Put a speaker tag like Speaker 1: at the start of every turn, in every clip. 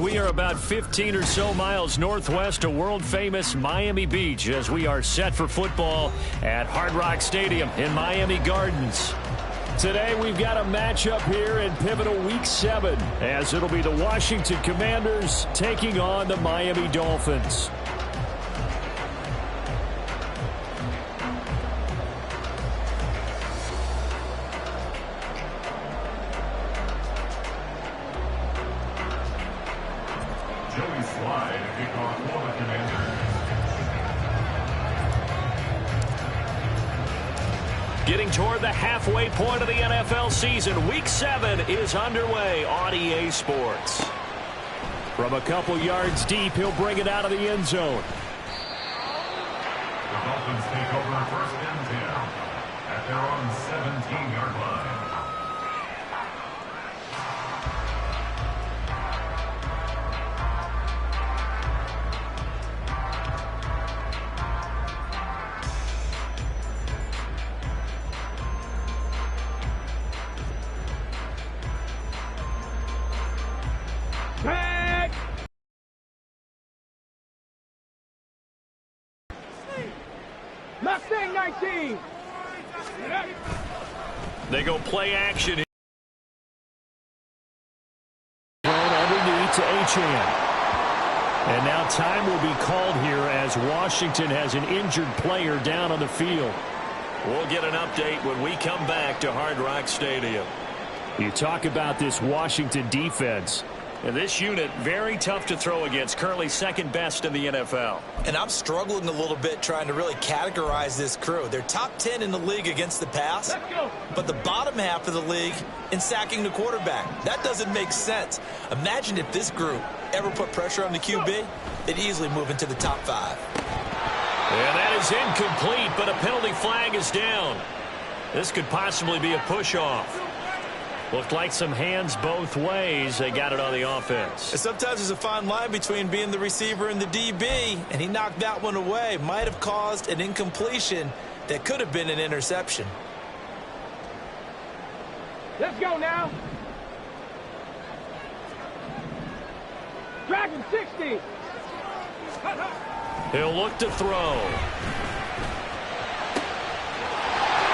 Speaker 1: We are about 15 or so miles northwest of world-famous Miami Beach as we are set for football at Hard Rock Stadium in Miami Gardens. Today we've got a matchup here in pivotal Week 7 as it'll be the Washington Commanders taking on the Miami Dolphins. Getting toward the halfway point of the NFL season, Week 7 is underway on EA Sports. From a couple yards deep, he'll bring it out of the end zone.
Speaker 2: The Dolphins take over first and 10 at their own 17-yard line.
Speaker 3: Mustang 19.
Speaker 1: They go play action. Thrown underneath to Achane. And now time will be called here as Washington has an injured player down on the field. We'll get an update when we come back to Hard Rock Stadium. You talk about this Washington defense. And this unit, very tough to throw against, currently second best in the NFL.
Speaker 4: And I'm struggling a little bit trying to really categorize this crew. They're top 10 in the league against the pass, but the bottom half of the league in sacking the quarterback. That doesn't make sense. Imagine if this group ever put pressure on the QB, they'd easily move into the top 5.
Speaker 1: And that is incomplete, but a penalty flag is down. This could possibly be a push-off. Looked like some hands both ways. They got it on the offense.
Speaker 4: And sometimes there's a fine line between being the receiver and the DB, and he knocked that one away. Might have caused an incompletion that could have been an interception.
Speaker 3: Let's go now. Dragon 60.
Speaker 1: He'll look to throw.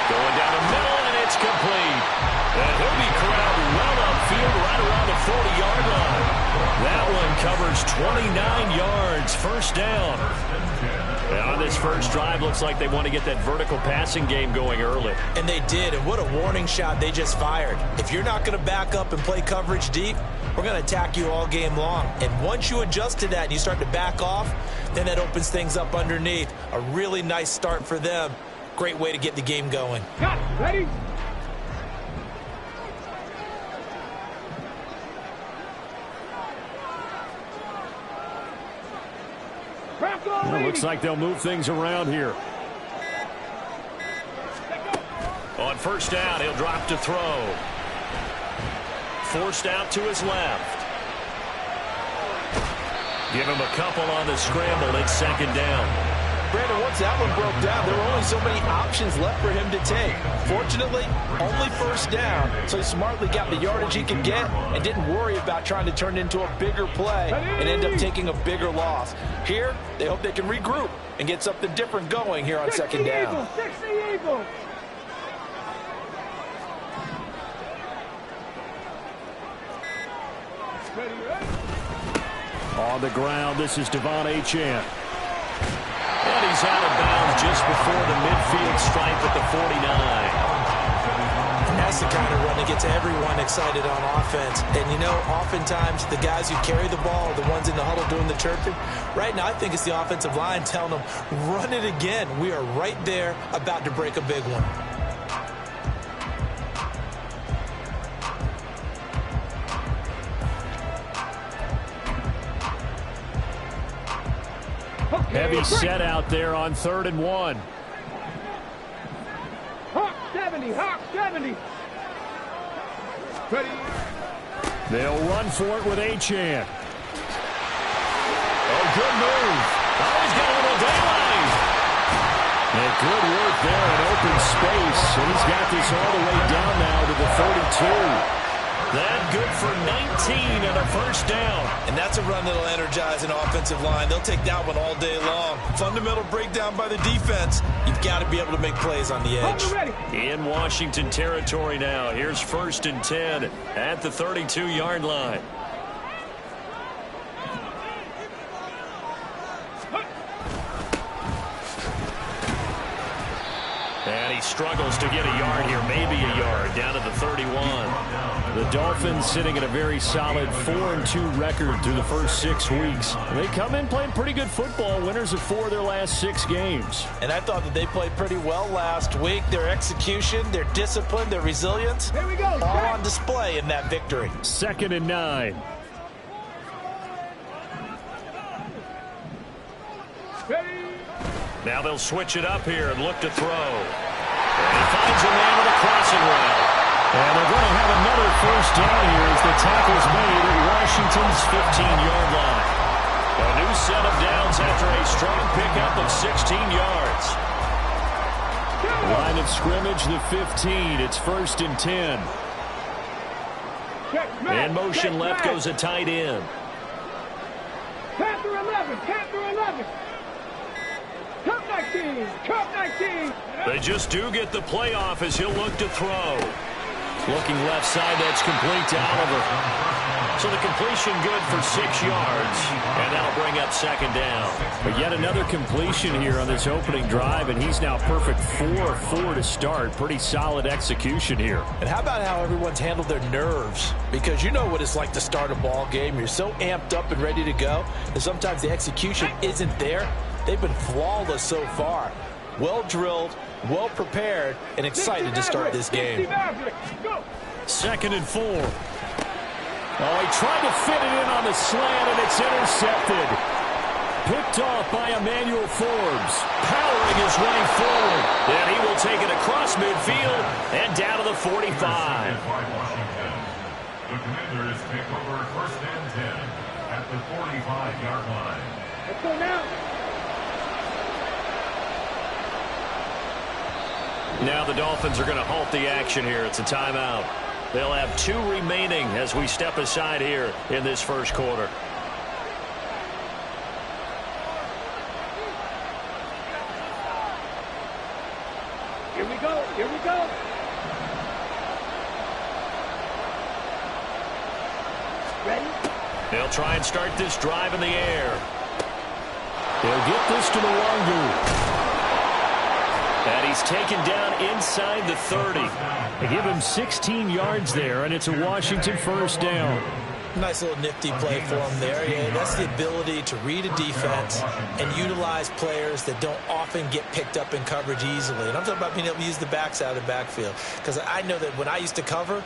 Speaker 1: Going down the middle, and it's complete. And he'll be corralled well upfield right around the 40-yard line. That one covers 29 yards, first down. And on this first drive, looks like they want to get that vertical passing game going early.
Speaker 4: And they did, and what a warning shot they just fired. If you're not going to back up and play coverage deep, we're going to attack you all game long. And once you adjust to that and you start to back off, then that opens things up underneath. A really nice start for them. Great way to get the game going.
Speaker 3: Got it. Ready?
Speaker 1: Well, looks like they'll move things around here. On first down, he'll drop to throw. Forced out to his left. Give him a couple on the scramble. It's second down.
Speaker 4: Brandon, once that one broke down, there were only so many options left for him to take. Fortunately, only first down, so he smartly got the yardage he could get and didn't worry about trying to turn it into a bigger play and end up taking a bigger loss. Here, they hope they can regroup and get something different going here on second down.
Speaker 3: 60 Eagles.
Speaker 1: On the ground, this is Devon Achane. And he's out of bounds just before the midfield stripe at the 49.
Speaker 4: That's the kind of run that gets everyone excited on offense. And, you know, oftentimes the guys who carry the ball are the ones in the huddle doing the chirping. Right now, I think it's the offensive line telling them, run it again. We are right there about to break a big one.
Speaker 1: Heavy set out there on 3rd and 1.
Speaker 3: Hawk 70, Hawk 70. Ready.
Speaker 1: They'll run for it with Achane. Oh, good move. Oh, he's got a little daylight. And good work there in open space. And he's got this all the way down now to the 32. That good for 19 and a first down.
Speaker 4: And that's a run that'll energize an offensive line. They'll take that one all day long. Fundamental breakdown by the defense. You've got to be able to make plays on the edge.
Speaker 1: In Washington territory now. Here's 1st and 10 at the 32-yard line. And he struggles to get a yard here, maybe a yard, down to the 31. The Dolphins sitting at a very solid 4-2 record through the first 6 weeks. They come in playing pretty good football, winners of 4 of their last 6 games.
Speaker 4: And I thought that they played pretty well last week. Their execution, their discipline, their resilience,
Speaker 3: Here we go,
Speaker 4: all on display in that victory.
Speaker 1: 2nd and 9. Now they'll switch it up here and look to throw. And he finds a man with a crossing route. And they're going to have another first down here as the tackle's made at Washington's 15-yard line. A new set of downs after a strong pickup of 16 yards. Line of scrimmage, the 15. It's 1st and 10. In motion left goes a tight end.
Speaker 3: Panther 11, Panther 11. Cup 19, Cup 19.
Speaker 1: They just do get the playoff as he'll look to throw. Looking left side, that's complete to Oliver. So the completion good for 6 yards, and that'll bring up 2nd down. But yet another completion here on this opening drive, and he's now perfect 4-4 to start. Pretty solid execution here.
Speaker 4: And how about how everyone's handled their nerves? Because you know what it's like to start a ball game. You're so amped up and ready to go, and sometimes the execution isn't there. They've been flawless so far. Well drilled, well prepared, and excited to start this game.
Speaker 1: 2nd and 4. Oh, he tried to fit it in on the slant, and it's intercepted. Picked off by Emmanuel Forbes. Powering his way forward. And he will take it across midfield and down to the 45.
Speaker 2: The Commanders take over 1st and 10 at the 45-yard line.
Speaker 3: Let's go now.
Speaker 1: Now the Dolphins are going to halt the action here. It's a timeout. They'll have 2 remaining as we step aside here in this first quarter.
Speaker 3: Here we go, here we go. Ready?
Speaker 1: They'll try and start this drive in the air. They'll get this to Nwangu. And he's taken down inside the 30. They give him 16 yards there, and it's a Washington first down.
Speaker 4: Nice little nifty play for him there. Yeah, that's the ability to read a defense and utilize players that don't often get picked up in coverage easily. And I'm talking about being able to use the backs out of the backfield. Because I know that when I used to cover,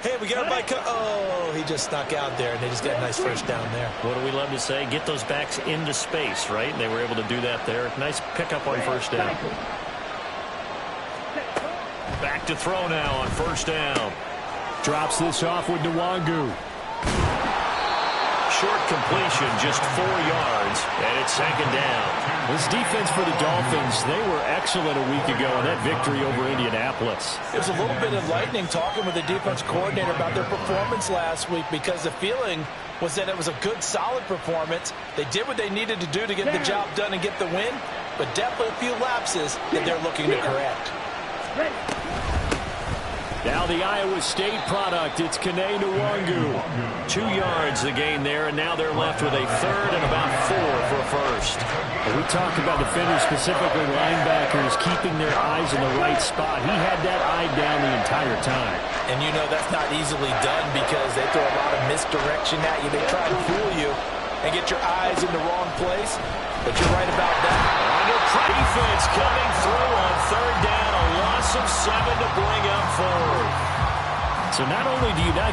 Speaker 4: hey, we got a bike. Oh, he just snuck out there, and they just got a nice first down there.
Speaker 1: What do we love to say? Get those backs into space, right? And they were able to do that there. Nice pickup on first down. Back to throw now on first down. Drops this off with Nwangu. Short completion, just 4 yards, and it's 2nd down. This defense for the Dolphins, they were excellent a week ago in that victory over Indianapolis.
Speaker 4: It was a little bit enlightening talking with the defense coordinator about their performance last week, because the feeling was that it was a good, solid performance. They did what they needed to do to get the job done and get the win, but definitely a few lapses that they're looking to correct.
Speaker 1: Now the Iowa State product, it's Kene Nwangu. 2 yards the gain there, and now they're left with a 3rd and about 4 for a first. We talk about defenders, specifically linebackers, keeping their eyes in the right spot. He had that eye down the entire time.
Speaker 4: And you know that's not easily done because they throw a lot of misdirection at you. They try to fool you and get your eyes in the wrong place. But you're right about that.
Speaker 1: Under defense coming through on 3rd down. A loss of 7 to bring up 4th. So not only do you not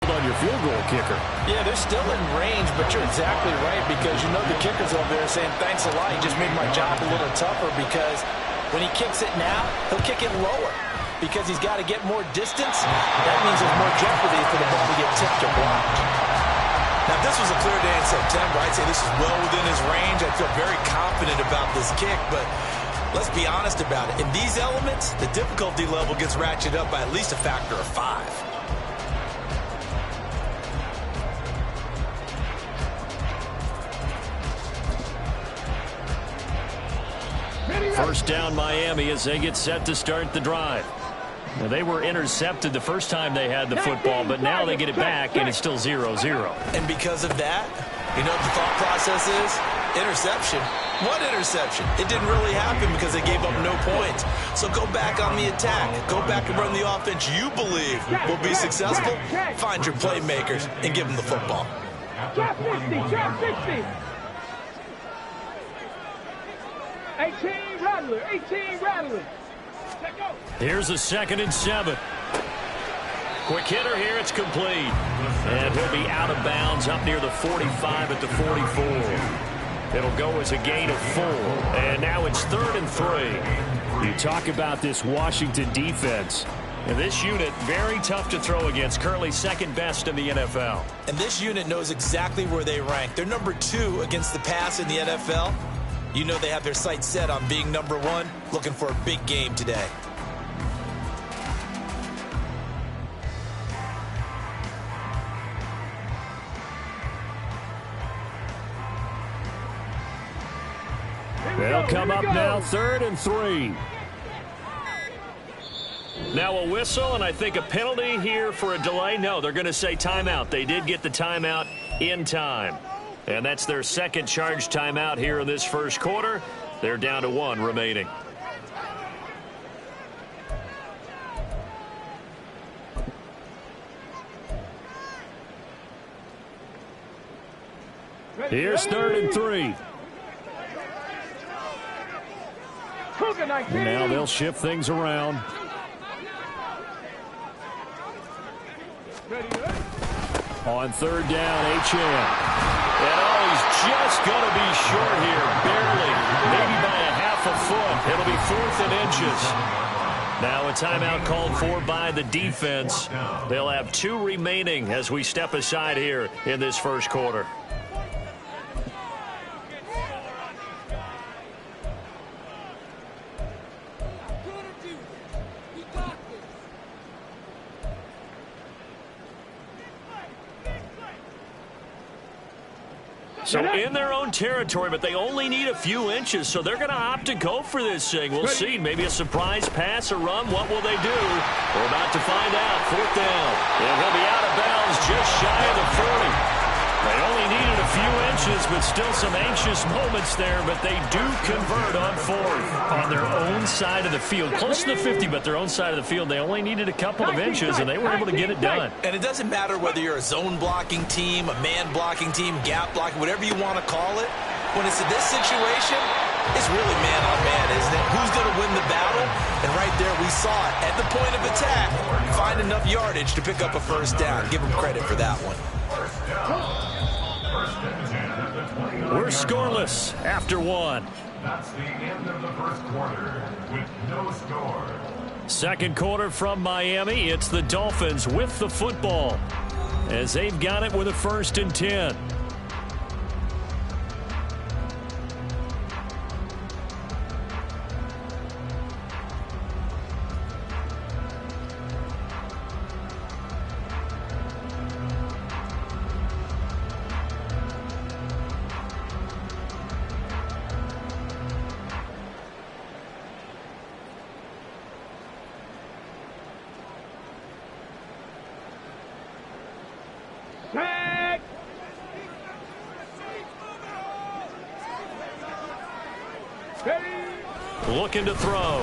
Speaker 1: on your field goal kicker.
Speaker 4: Yeah, they're still in range, but you're exactly right, because you know the kicker's over there saying, thanks a lot. You just made my job a little tougher, because when he kicks it now, he'll kick it lower because he's got to get more distance. That means there's more jeopardy for the ball to get tipped or blocked.
Speaker 5: Now, if this was a clear day in September, I'd say this is well within his range. I feel very confident about this kick, but let's be honest about it. In these elements, the difficulty level gets ratcheted up by at least a factor of 5.
Speaker 1: First down Miami as they get set to start the drive. Now, they were intercepted the first time they had the football, but now they get it back, and it's still 0-0.
Speaker 5: And because of that, you know what the thought process is? Interception. What interception? It didn't really happen because they gave up no points. So go back on the attack. Go back and run the offense you believe will be successful. Find your playmakers and give them the football.
Speaker 3: Trap 60, trap 60. 18 Rattler, 18 Rattler. Let go.
Speaker 1: Here's a 2nd and 7. Quick hitter here, it's complete. And he'll be out of bounds up near the 45 at the 44. It'll go as a gain of 4. And now it's 3rd and 3. You talk about this Washington defense. And this unit, very tough to throw against, currently 2nd best in the NFL.
Speaker 5: And this unit knows exactly where they rank. They're number 2 against the pass in the NFL. You know they have their sights set on being number 1, looking for a big game today.
Speaker 1: They'll come up now, 3rd and 3. Now a whistle, and I think a penalty here for a delay. No, they're going to say timeout. They did get the timeout in time. And that's their 2nd charge timeout here in this first quarter. They're down to 1 remaining. Here's 3rd and 3. And now they'll shift things around. On 3rd down, HM. And he's just going to be short here, barely, maybe by a half a foot. It'll be 4th and inches. Now a timeout called for by the defense. They'll have 2 remaining as we step aside here in this first quarter. So in their own territory, but they only need a few inches, so they're going to opt to go for this thing. We'll see. Maybe a surprise pass or run. What will they do? We're about to find out. 4th down. And he'll be out of bounds just shy of the 40. They only needed a few inches, but still some anxious moments there, but they do convert on 4th on their own side of the field. Close to the 50, but their own side of the field. They only needed a couple of inches, and they were able to get it done.
Speaker 5: And it doesn't matter whether you're a zone blocking team, a man blocking team, gap blocking, whatever you want to call it. When it's in this situation, it's really man on man, isn't it? Who's going to win the battle? And right there we saw it. At the point of attack, find enough yardage to pick up a 1st down. Give them credit for that one.
Speaker 1: We're scoreless after 1.
Speaker 2: That's the end of the first quarter with no score.
Speaker 1: 2nd quarter from Miami. It's the Dolphins with the football as they've got it with a 1st and 10. Looking to throw.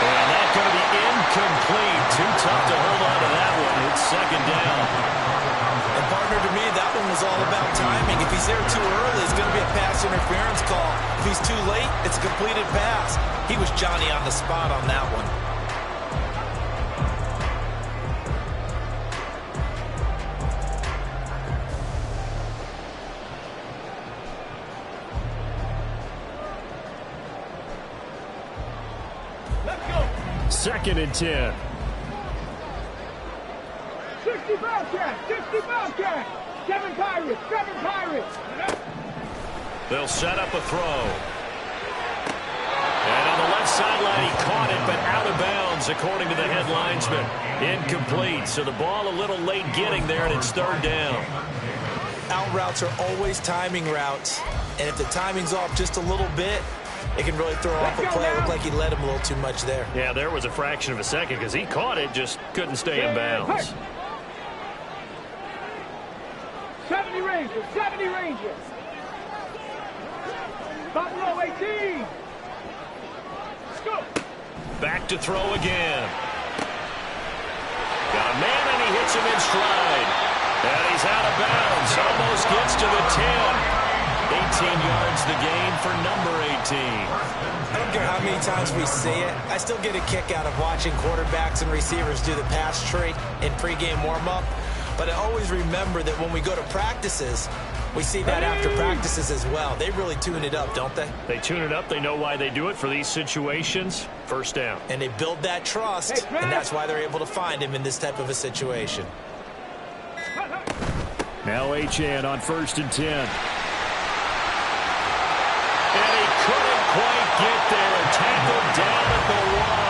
Speaker 1: And that's going to be incomplete. Too tough to hold on to that one. It's 2nd down.
Speaker 5: And partner, to me, that one was all about timing. If he's there too early, it's going to be a pass interference call. If he's too late, it's a completed pass. He was Johnny on the spot on that one.
Speaker 1: Second and 10.
Speaker 3: 60 Bobcat, 60 Bobcat. 7 Pirates, 7 Pirates.
Speaker 1: They'll set up a throw. And on the left sideline, he caught it, but out of bounds, according to the head linesman. Incomplete. So the ball a little late getting there, and it's third down.
Speaker 4: Out routes are always timing routes. And if the timing's off just a little bit, it can really throw off a play. It looked like he led him a little too much there.
Speaker 1: Yeah, there was a fraction of a second because he caught it, just couldn't stay in bounds.
Speaker 3: 70 Rangers, 70 Rangers. Bottom row 18. Go.
Speaker 1: Back to throw again. Got a man, and he hits him in stride. And he's out of bounds. Almost gets to the 10. 18 yards the gain for number 18.
Speaker 4: I don't care how many times we see it. I still get a kick out of watching quarterbacks and receivers do the pass tree in pregame warm-up. But I always remember that when we go to practices, we see that after practices as well. They really tune it up, don't they?
Speaker 1: They tune it up. They know why they do it for these situations. First down.
Speaker 4: And they build that trust, and that's why they're able to find him in this type of a situation.
Speaker 1: Now Achane on 1st and 10. And he couldn't quite get there. Tackled down at the 1.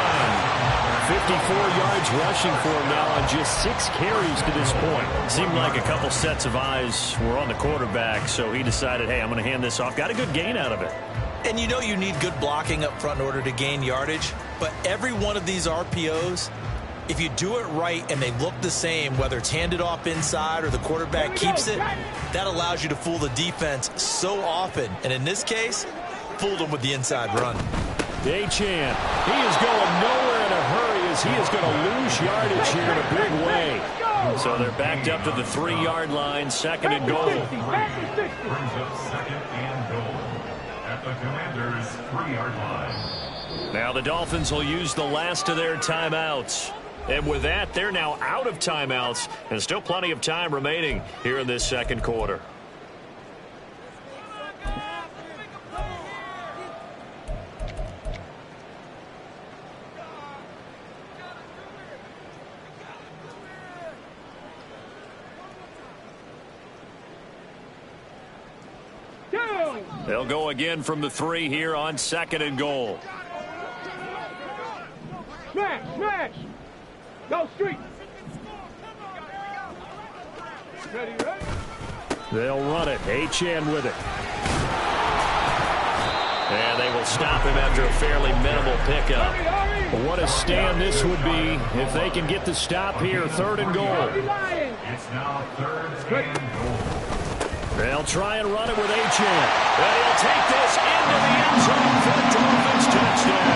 Speaker 1: 54 yards rushing for him now on just 6 carries to this point. Seemed like a couple sets of eyes were on the quarterback, so he decided, hey, I'm going to hand this off. Got a good gain out of it.
Speaker 4: And you know you need good blocking up front in order to gain yardage, but every one of these RPOs, if you do it right and they look the same, whether it's handed off inside or the quarterback keeps it, that allows you to fool the defense so often. And in this case, fooled them with the inside run.
Speaker 1: Achane, he is going nowhere in a hurry as he is going to lose yardage here in a big way. So they're backed up to the 3-yard line, 2nd and goal.
Speaker 2: Brings up 2nd and goal at the Commanders' 3-yard line.
Speaker 1: Now the Dolphins will use the last of their timeouts. And with that, they're now out of timeouts, and still plenty of time remaining here in this second quarter. They'll go again from the 3 here on 2nd and goal.
Speaker 3: Smash! Go street! Ready?
Speaker 1: They'll run it. Achane with it. And they will stop him after a fairly minimal pickup. But what a stand this would be if they can get the stop here. 3rd and goal.
Speaker 2: It's now 3rd and goal.
Speaker 1: They'll try and run it with Achane. And he'll take this into the end zone for the Dolphins touchdown.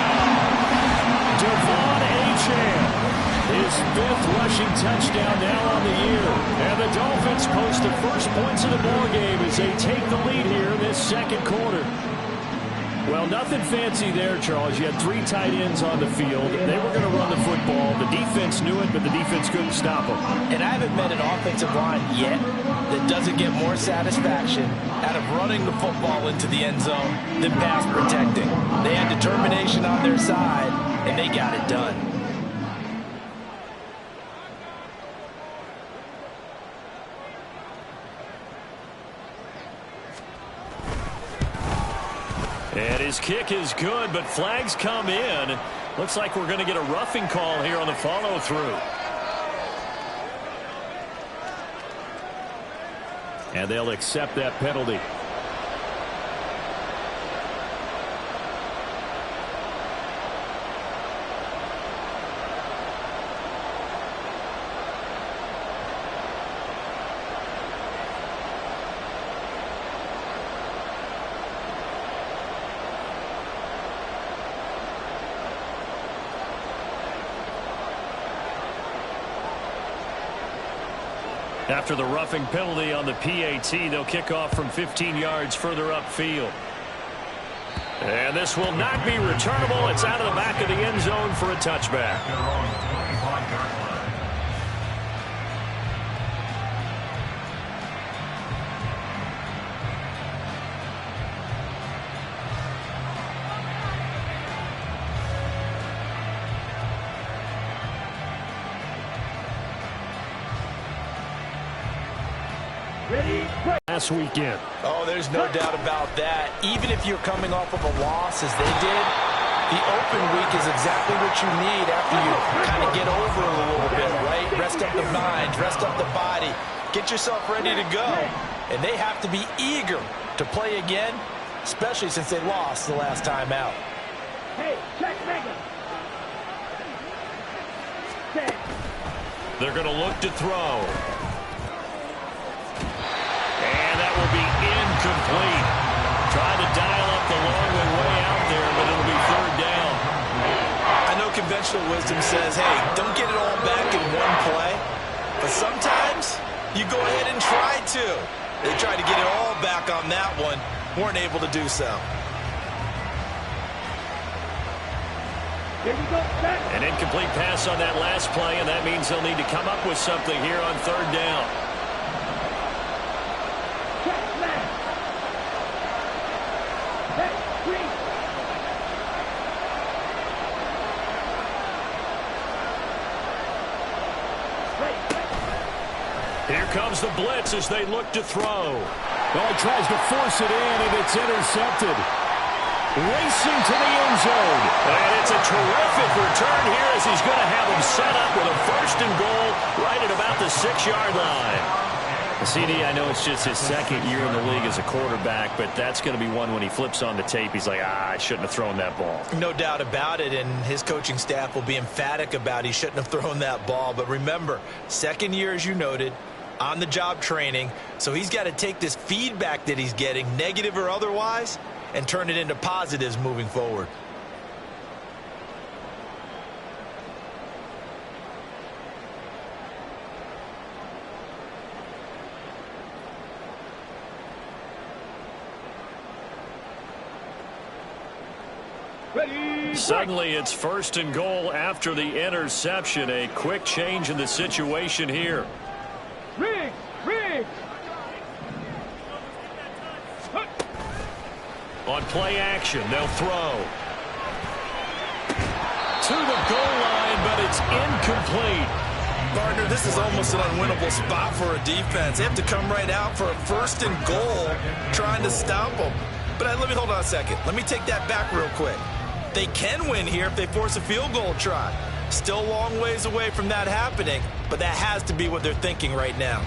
Speaker 1: Devon Achane, his 5th rushing touchdown now on the year. And the Dolphins post the first points of the ballgame as they take the lead here in this second quarter. Well, nothing fancy there, Charles. You had 3 tight ends on the field. They were going to run the football. The defense knew it, but the defense couldn't stop them.
Speaker 4: And I haven't met an offensive line yet that doesn't get more satisfaction out of running the football into the end zone than pass protecting. They had determination on their side, and they got it done.
Speaker 1: And his kick is good, but flags come in. Looks like we're going to get a roughing call here on the follow-through. And they'll accept that penalty. After the roughing penalty on the PAT, they'll kick off from 15 yards further upfield. And this will not be returnable. It's out of the back of the end zone for a touchback. last weekend.
Speaker 4: Oh, there's no doubt about that. Even if you're coming off of a loss as they did, the open week is exactly what you need after you kind of get over it a little bit, right? Rest up the mind, rest up the body, get yourself ready to go. And they have to be eager to play again, especially since they lost the last time out.
Speaker 3: Hey, check Mega.
Speaker 1: They're going to look to throw. And that will be incomplete. Trying to dial up the long way out there, but it'll be third down.
Speaker 4: I know conventional wisdom says, hey, don't get it all back in one play. But sometimes you go ahead and try to. They tried to get it all back on that one. Weren't able to do so.
Speaker 3: Here we go.
Speaker 1: An incomplete pass on that last play, and that means they'll need to come up with something here on third down.
Speaker 3: Check smash. Hey, green.
Speaker 1: Here comes the blitz as they look to throw.
Speaker 6: Well, he tries to force it in, and it's intercepted.
Speaker 1: Racing to the end zone. And it's a terrific return here as he's going to have him set up with a first and goal right at about the 6-yard line. CD, I know it's just his second year in the league as a quarterback, but that's going to be one when he flips on the tape. He's like, I shouldn't have thrown that ball.
Speaker 4: No doubt about it, and his coaching staff will be emphatic about he shouldn't have thrown that ball. But remember, second year, as you noted, on-the-job training, so he's got to take this feedback that he's getting, negative or otherwise, and turn it into positives moving forward.
Speaker 3: Ready.
Speaker 1: Suddenly it's first and goal after the interception. A quick change in the situation here.
Speaker 3: Riggs. Riggs.
Speaker 1: On play action, they'll throw. To the goal line, but it's incomplete.
Speaker 4: Partner, this is almost an unwinnable spot for a defense. They have to come right out for a first and goal trying to stop them. But let me hold on a second. Let me take that back real quick. They can win here if they force a field goal try. Still a long ways away from that happening, but that has to be what they're thinking right now.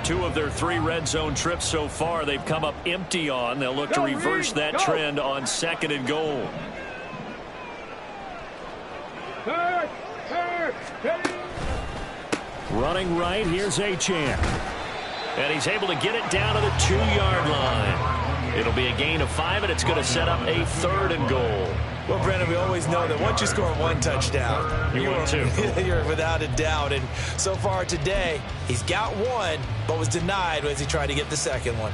Speaker 1: 2 of their 3 red zone trips so far they've come up empty on. They'll look to reverse that trend on second and goal. Running right, here's Achane. And he's able to get it down to the 2-yard line. It'll be a gain of 5, and it's going to set up a third and goal.
Speaker 4: Well, Brandon, we always know that once you score 1 touchdown,
Speaker 1: you're 2.
Speaker 4: You're without a doubt. And so far today, he's got 1, but was denied as he tried to get the second one.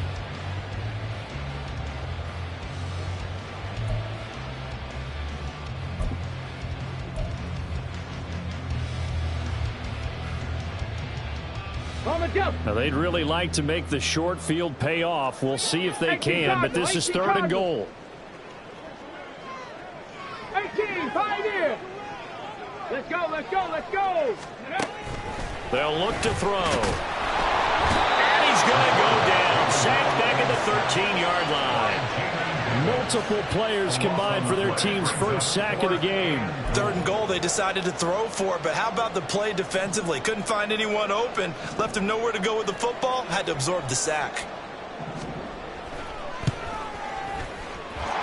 Speaker 1: Now, they'd really like to make the short field pay off. We'll see if they can, but this is third and goal.
Speaker 3: 18, 5 in. Let's go, let's go, let's go.
Speaker 1: They'll look to throw. And he's going to go down. Sacked back at the 13-yard line. Multiple players combined for their team's first sack of the game.
Speaker 4: Third and goal, they decided to throw for it, but how about the play defensively? Couldn't find anyone open, left him nowhere to go with the football, had to absorb the sack.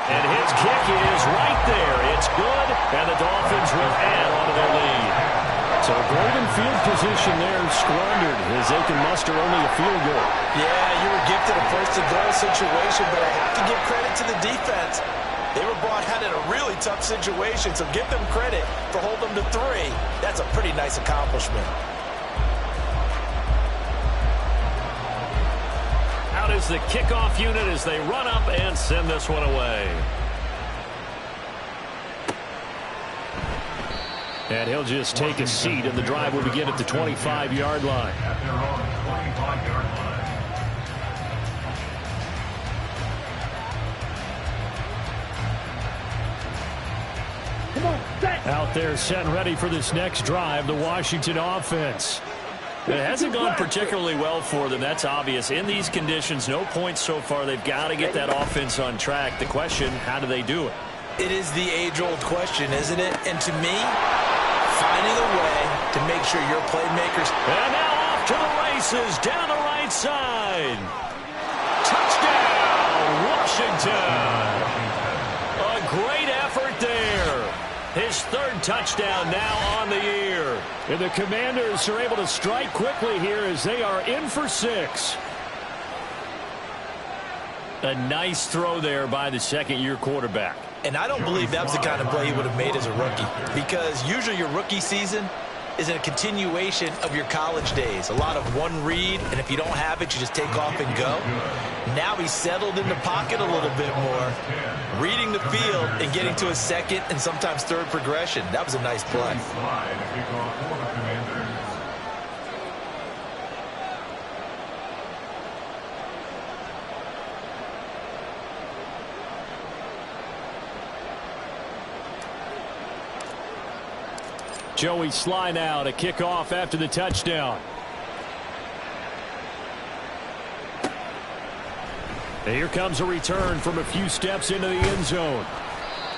Speaker 1: And his kick is right there. It's good, and the Dolphins will add on to their lead. So golden field position there squandered as they can muster only a field goal.
Speaker 4: Yeah, you were gifted a first and goal situation, but I have to give credit to the defense. They were brought out in a really tough situation, so give them credit for holding them to 3. That's a pretty nice accomplishment.
Speaker 1: Out is the kickoff unit as they run up and send this one away. And he'll just take a seat, and the drive will begin at the 25-yard line.
Speaker 2: At their own 25-yard line.
Speaker 3: Come on, set.
Speaker 1: Out there set and ready for this next drive, the Washington offense. It hasn't gone particularly well for them. That's obvious. In these conditions, no points so far. They've got to get that offense on track. The question, how do they do it?
Speaker 5: It is the age-old question, isn't it? And to me, finding a way to make sure your playmakers...
Speaker 1: And now off to the races, down the right side. Touchdown, Washington. A great effort there. His third touchdown now on the year. And the Commanders are able to strike quickly here as they are in for 6. A nice throw there by the second-year quarterback.
Speaker 5: And I don't believe that was the kind of play he would have made as a rookie, because usually your rookie season is a continuation of your college days. A lot of one read, and if you don't have it, you just take off and go. Now he's settled in the pocket a little bit more, reading the field and getting to a second and sometimes third progression. That was a nice play.
Speaker 1: Joey Sly now to kick off after the touchdown. And here comes a return from a few steps into the end zone.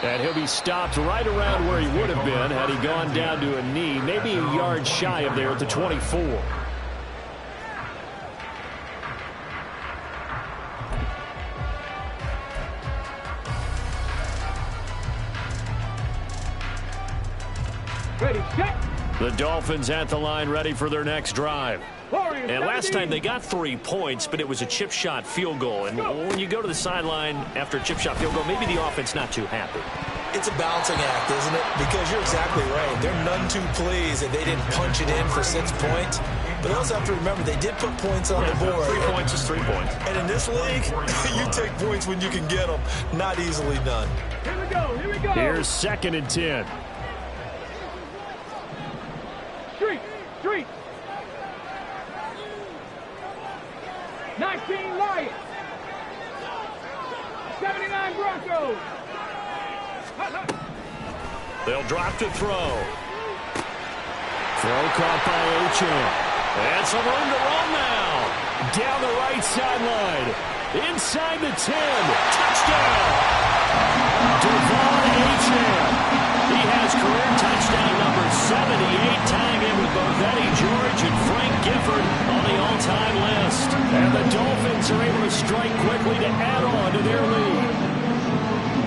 Speaker 1: And he'll be stopped right around where he would have been had he gone down to a knee, maybe a yard shy of there at the 24.
Speaker 3: Ready, set.
Speaker 1: The Dolphins at the line ready for their next drive. And last time they got 3 points, but it was a chip shot field goal. And when you go to the sideline after a chip shot field goal, maybe the offense not too happy.
Speaker 5: It's a balancing act, isn't it? Because you're exactly right. They're none too pleased that they didn't punch it in for 6 points. But they also have to remember they did put points on the board.
Speaker 1: 3 points is 3 points.
Speaker 5: And in this league, you take points when you can get them. Not easily done.
Speaker 3: Here we go, here we go.
Speaker 1: Here's 2nd and 10.
Speaker 3: Street. 19 Lions. 79 Broncos.
Speaker 1: They'll drop to throw. Throw caught by Achane. And some room to run now. Down the right sideline. Inside the 10. Touchdown. Devon Achane. He has career touchdown number 78, tying in with both Eddie George and Frank Gifford on the all-time list. And the Dolphins are able to strike quickly to add on to their lead.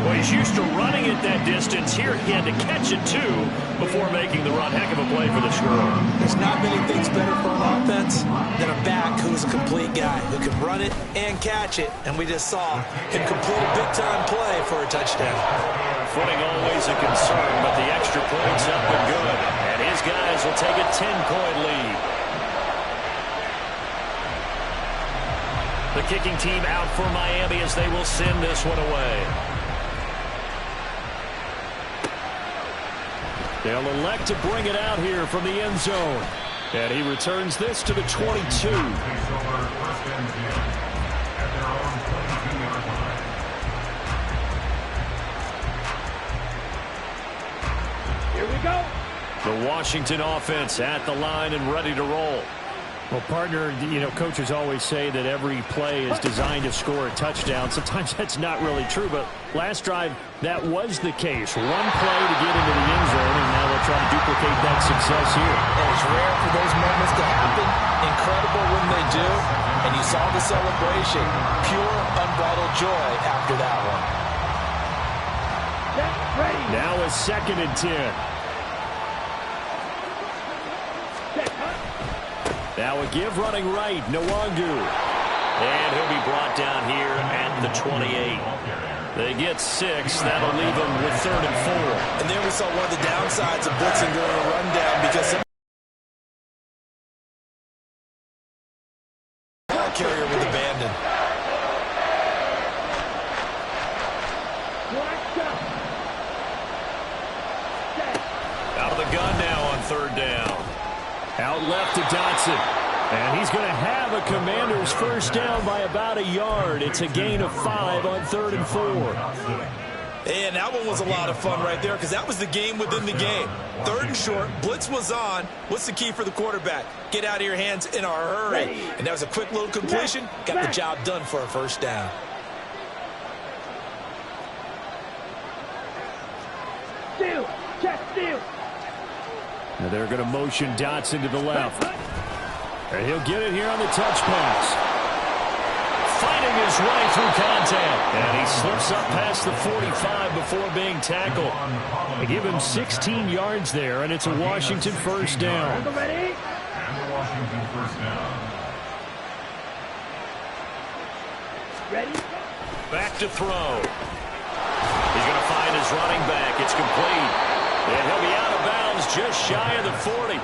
Speaker 1: Well, he's used to running it that distance. Here he had to catch it, too, before making the run. Heck of a play for the score.
Speaker 5: There's not many things better for an offense than a back who's a complete guy, who can run it and catch it. And we just saw him complete a big-time play for a touchdown.
Speaker 1: Footing always a concern, but the extra point's up and good. And his guys will take a 10-point lead. The kicking team out for Miami as they will send this one away. They'll elect to bring it out here from the end zone. And he returns this to the 22.
Speaker 3: Here we go.
Speaker 1: The Washington offense at the line and ready to roll. Well, partner, you know, coaches always say that every play is designed to score a touchdown. Sometimes that's not really true, but last drive, that was the case. One play to get into the end zone, and now they'll try to duplicate that success here.
Speaker 5: And it's rare for those moments to happen. Incredible when they do. And you saw the celebration. Pure, unbridled joy after that one.
Speaker 3: Ready.
Speaker 1: Now a 2nd and 10. Now a give running right, Nwangu. And he'll be brought down here at the 28. They get 6. That'll leave them with 3rd and 4.
Speaker 5: And then we saw one of the downsides of blitzing during a rundown because some carrier was abandoned.
Speaker 1: Out of the gun now on 3rd down. Out left to Dotson. And he's going to have a Commander's first down by about a yard. It's a gain of 5 on 3rd and 4.
Speaker 5: And that one was a lot of fun right there because that was the game within the game. 3rd and short, blitz was on. What's the key for the quarterback? Get out of your hands in a hurry. And that was a quick little completion. Got the job done for a first down.
Speaker 3: Steal, check, steal.
Speaker 6: Now they're going to motion Dotson to the left. And he'll get it here on the touch pass.
Speaker 1: Fighting his way through contact. And he slips up past the 45 before being tackled. They give him 16 yards there, and it's a Washington first down.
Speaker 3: Ready?
Speaker 2: And the Washington first down.
Speaker 3: Ready?
Speaker 1: Back to throw. He's going to find his running back. It's complete. And he'll be out of bounds just shy of the 40.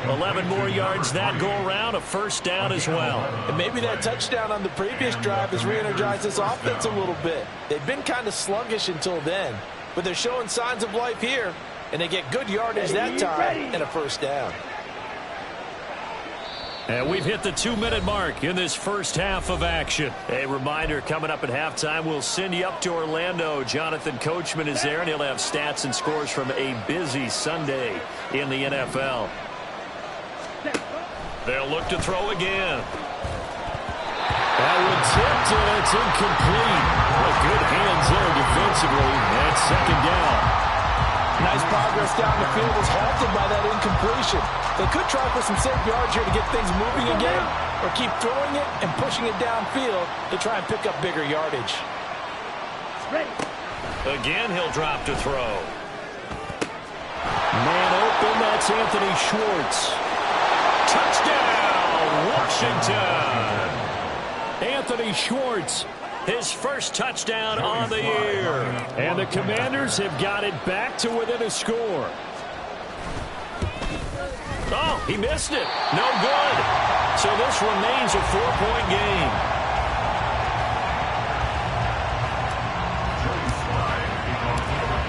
Speaker 1: 11 more yards that go around, a first down as well.
Speaker 4: And maybe that touchdown on the previous drive has re-energized this offense a little bit. They've been kind of sluggish until then, but they're showing signs of life here, and they get good yardage that time and a first down.
Speaker 1: And we've hit the 2-minute mark in this first half of action. A reminder, coming up at halftime, we'll send you up to Orlando. Jonathan Coachman is there, and he'll have stats and scores from a busy Sunday in the NFL. They'll look to throw again.
Speaker 6: That one tipped, and it's incomplete. Well, good hands there defensively. That's second down.
Speaker 4: Nice progress down the field was halted by that incompletion. They could try for some safe yards here to get things moving again, or keep throwing it and pushing it downfield to try and pick up bigger yardage.
Speaker 3: Ready.
Speaker 1: Again, he'll drop to throw. Man open, that's Anthony Schwartz. Touchdown, Washington. Anthony Schwartz, his first touchdown on the year.
Speaker 6: And the Commanders have got it back to within a score.
Speaker 1: Oh, he missed it. No good. So this remains a 4-point game.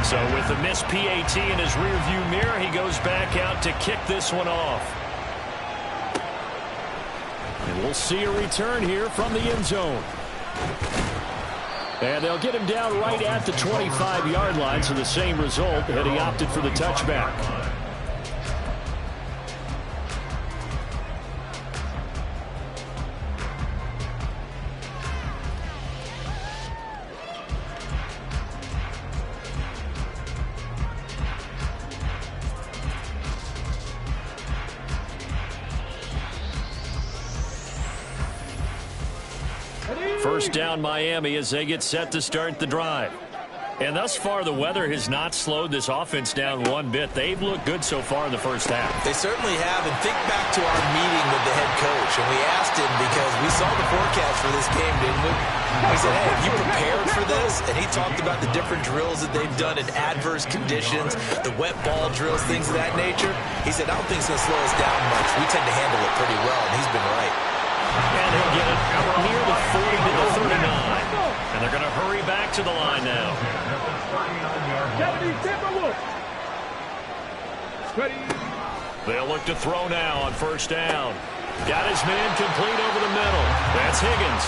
Speaker 1: So with the missed PAT in his rearview mirror, he goes back out to kick this one off.
Speaker 6: And we'll see a return here from the end zone. And they'll get him down right at the 25-yard line, so the same result, had he opted for the touchback.
Speaker 1: First down Miami as they get set to start the drive. And thus far, the weather has not slowed this offense down one bit. They've looked good so far in the first half.
Speaker 5: They certainly have. And think back to our meeting with the head coach. And we asked him because we saw the forecast for this game, didn't we? We said, hey, have you prepared for this? And he talked about the different drills that they've done in adverse conditions, the wet ball drills, things of that nature. He said, I don't think it's going to slow us down much. We tend to handle it pretty well, and he's been right.
Speaker 1: And he'll get it near the 40 to the 39. And they're going to hurry back to the line now. They'll look to throw now on first down. Got his man complete over the middle. That's Higgins.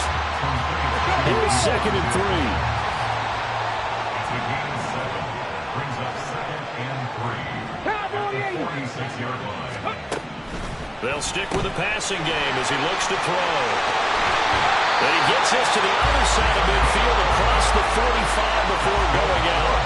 Speaker 6: It was 2nd and 3.
Speaker 2: It's a gain of 7. Brings up 2nd and 3. At the 46-yard line.
Speaker 1: They'll stick with the passing game as he looks to throw. And he gets this to the other side of midfield across the 45 before going out.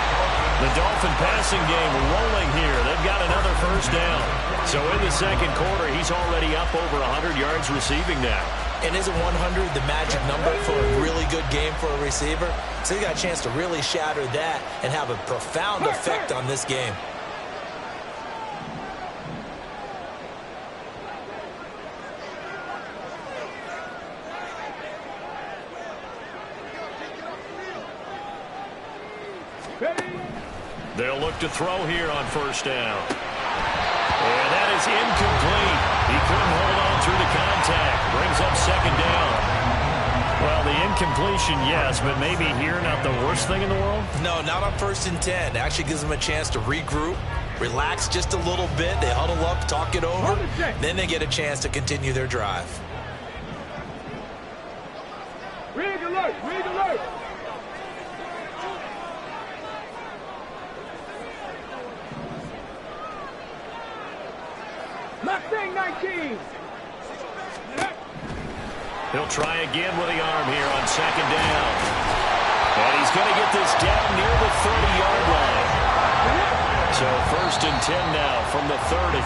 Speaker 1: The Dolphin passing game rolling here. They've got another first down. So in the second quarter, he's already up over 100 yards receiving now.
Speaker 5: And isn't 100 the magic number for a really good game for a receiver? So he got a chance to really shatter that and have a profound effect on this game.
Speaker 1: They'll look to throw here on first down. And that is incomplete. He couldn't hold on through the contact. Brings up second down. Well, the incompletion, yes, but maybe here not the worst thing in the world?
Speaker 5: No, not on 1st and 10. Actually gives them a chance to regroup, relax just a little bit. They huddle up, talk it over. Then they get a chance to continue their drive.
Speaker 3: Rig alert! Rig alert! 19.
Speaker 1: He'll try again with the arm here on second down. And he's going to get this down near the 30-yard line. So 1st and 10 now from the 30.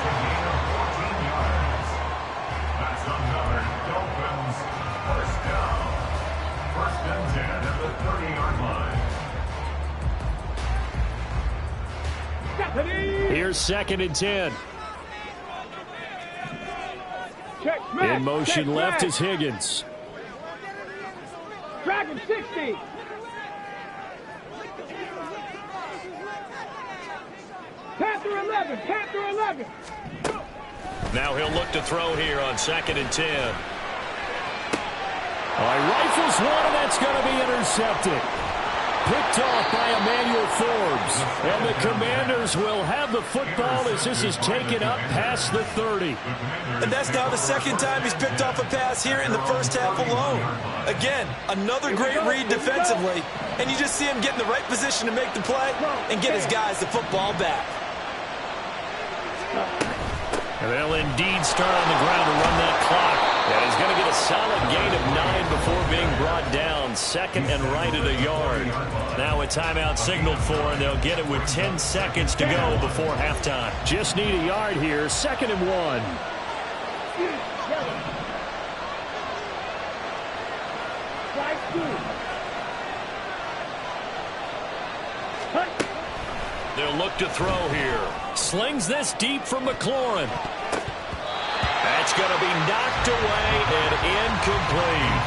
Speaker 2: That's another Dolphins first down. 1st and 10 at the 30-yard line.
Speaker 1: Here's 2nd and 10.
Speaker 3: Check, smash,
Speaker 1: In motion
Speaker 3: check,
Speaker 1: left
Speaker 3: smash.
Speaker 1: is Higgins.
Speaker 3: Dragon 60. Panther 11. Panther 11.
Speaker 1: Now he'll look to throw here on 2nd and 10. Rifles one, and that's going to be intercepted. Picked off by Emmanuel Forbes. And the Commanders will have the football as this is taken up past the 30.
Speaker 4: And that's now the 2nd time he's picked off a pass here in the first half alone. Again, another great read defensively. And you just see him get in the right position to make the play and get his guys the football back.
Speaker 1: And they'll indeed start on the ground to run that clock. And he's going to get a solid gain of 9 before being brought down. 2nd and right at a yard. Now a timeout signaled for, and they'll get it with 10 seconds to go before halftime. Just need a yard here. 2nd and 1. They'll look to throw here. Slings this deep from McLaurin. That's going to be knocked away and incomplete.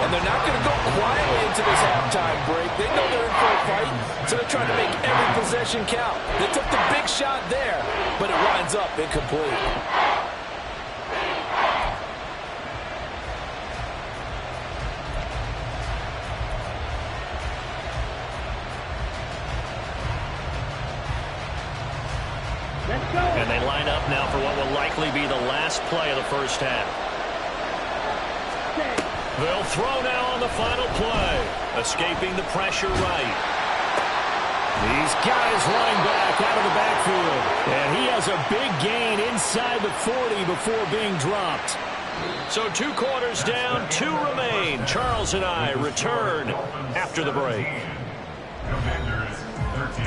Speaker 4: And they're not going to go quietly into this halftime break. They know they're in for a fight, so they're trying to make every possession count. They took the big shot there, but it winds up incomplete.
Speaker 1: And they line up now for what will likely be the last play of the first half. They'll throw now on the final play. Escaping the pressure right. These guys running back out of the backfield. And he has a big gain inside the 40 before being dropped. So 2 quarters down, 2 remain. Charles and I return after the break.
Speaker 2: Commanders 13.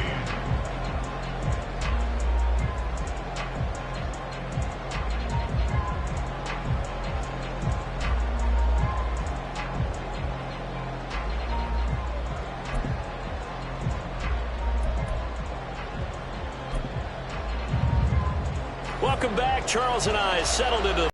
Speaker 1: Welcome back. Charles and I settled into the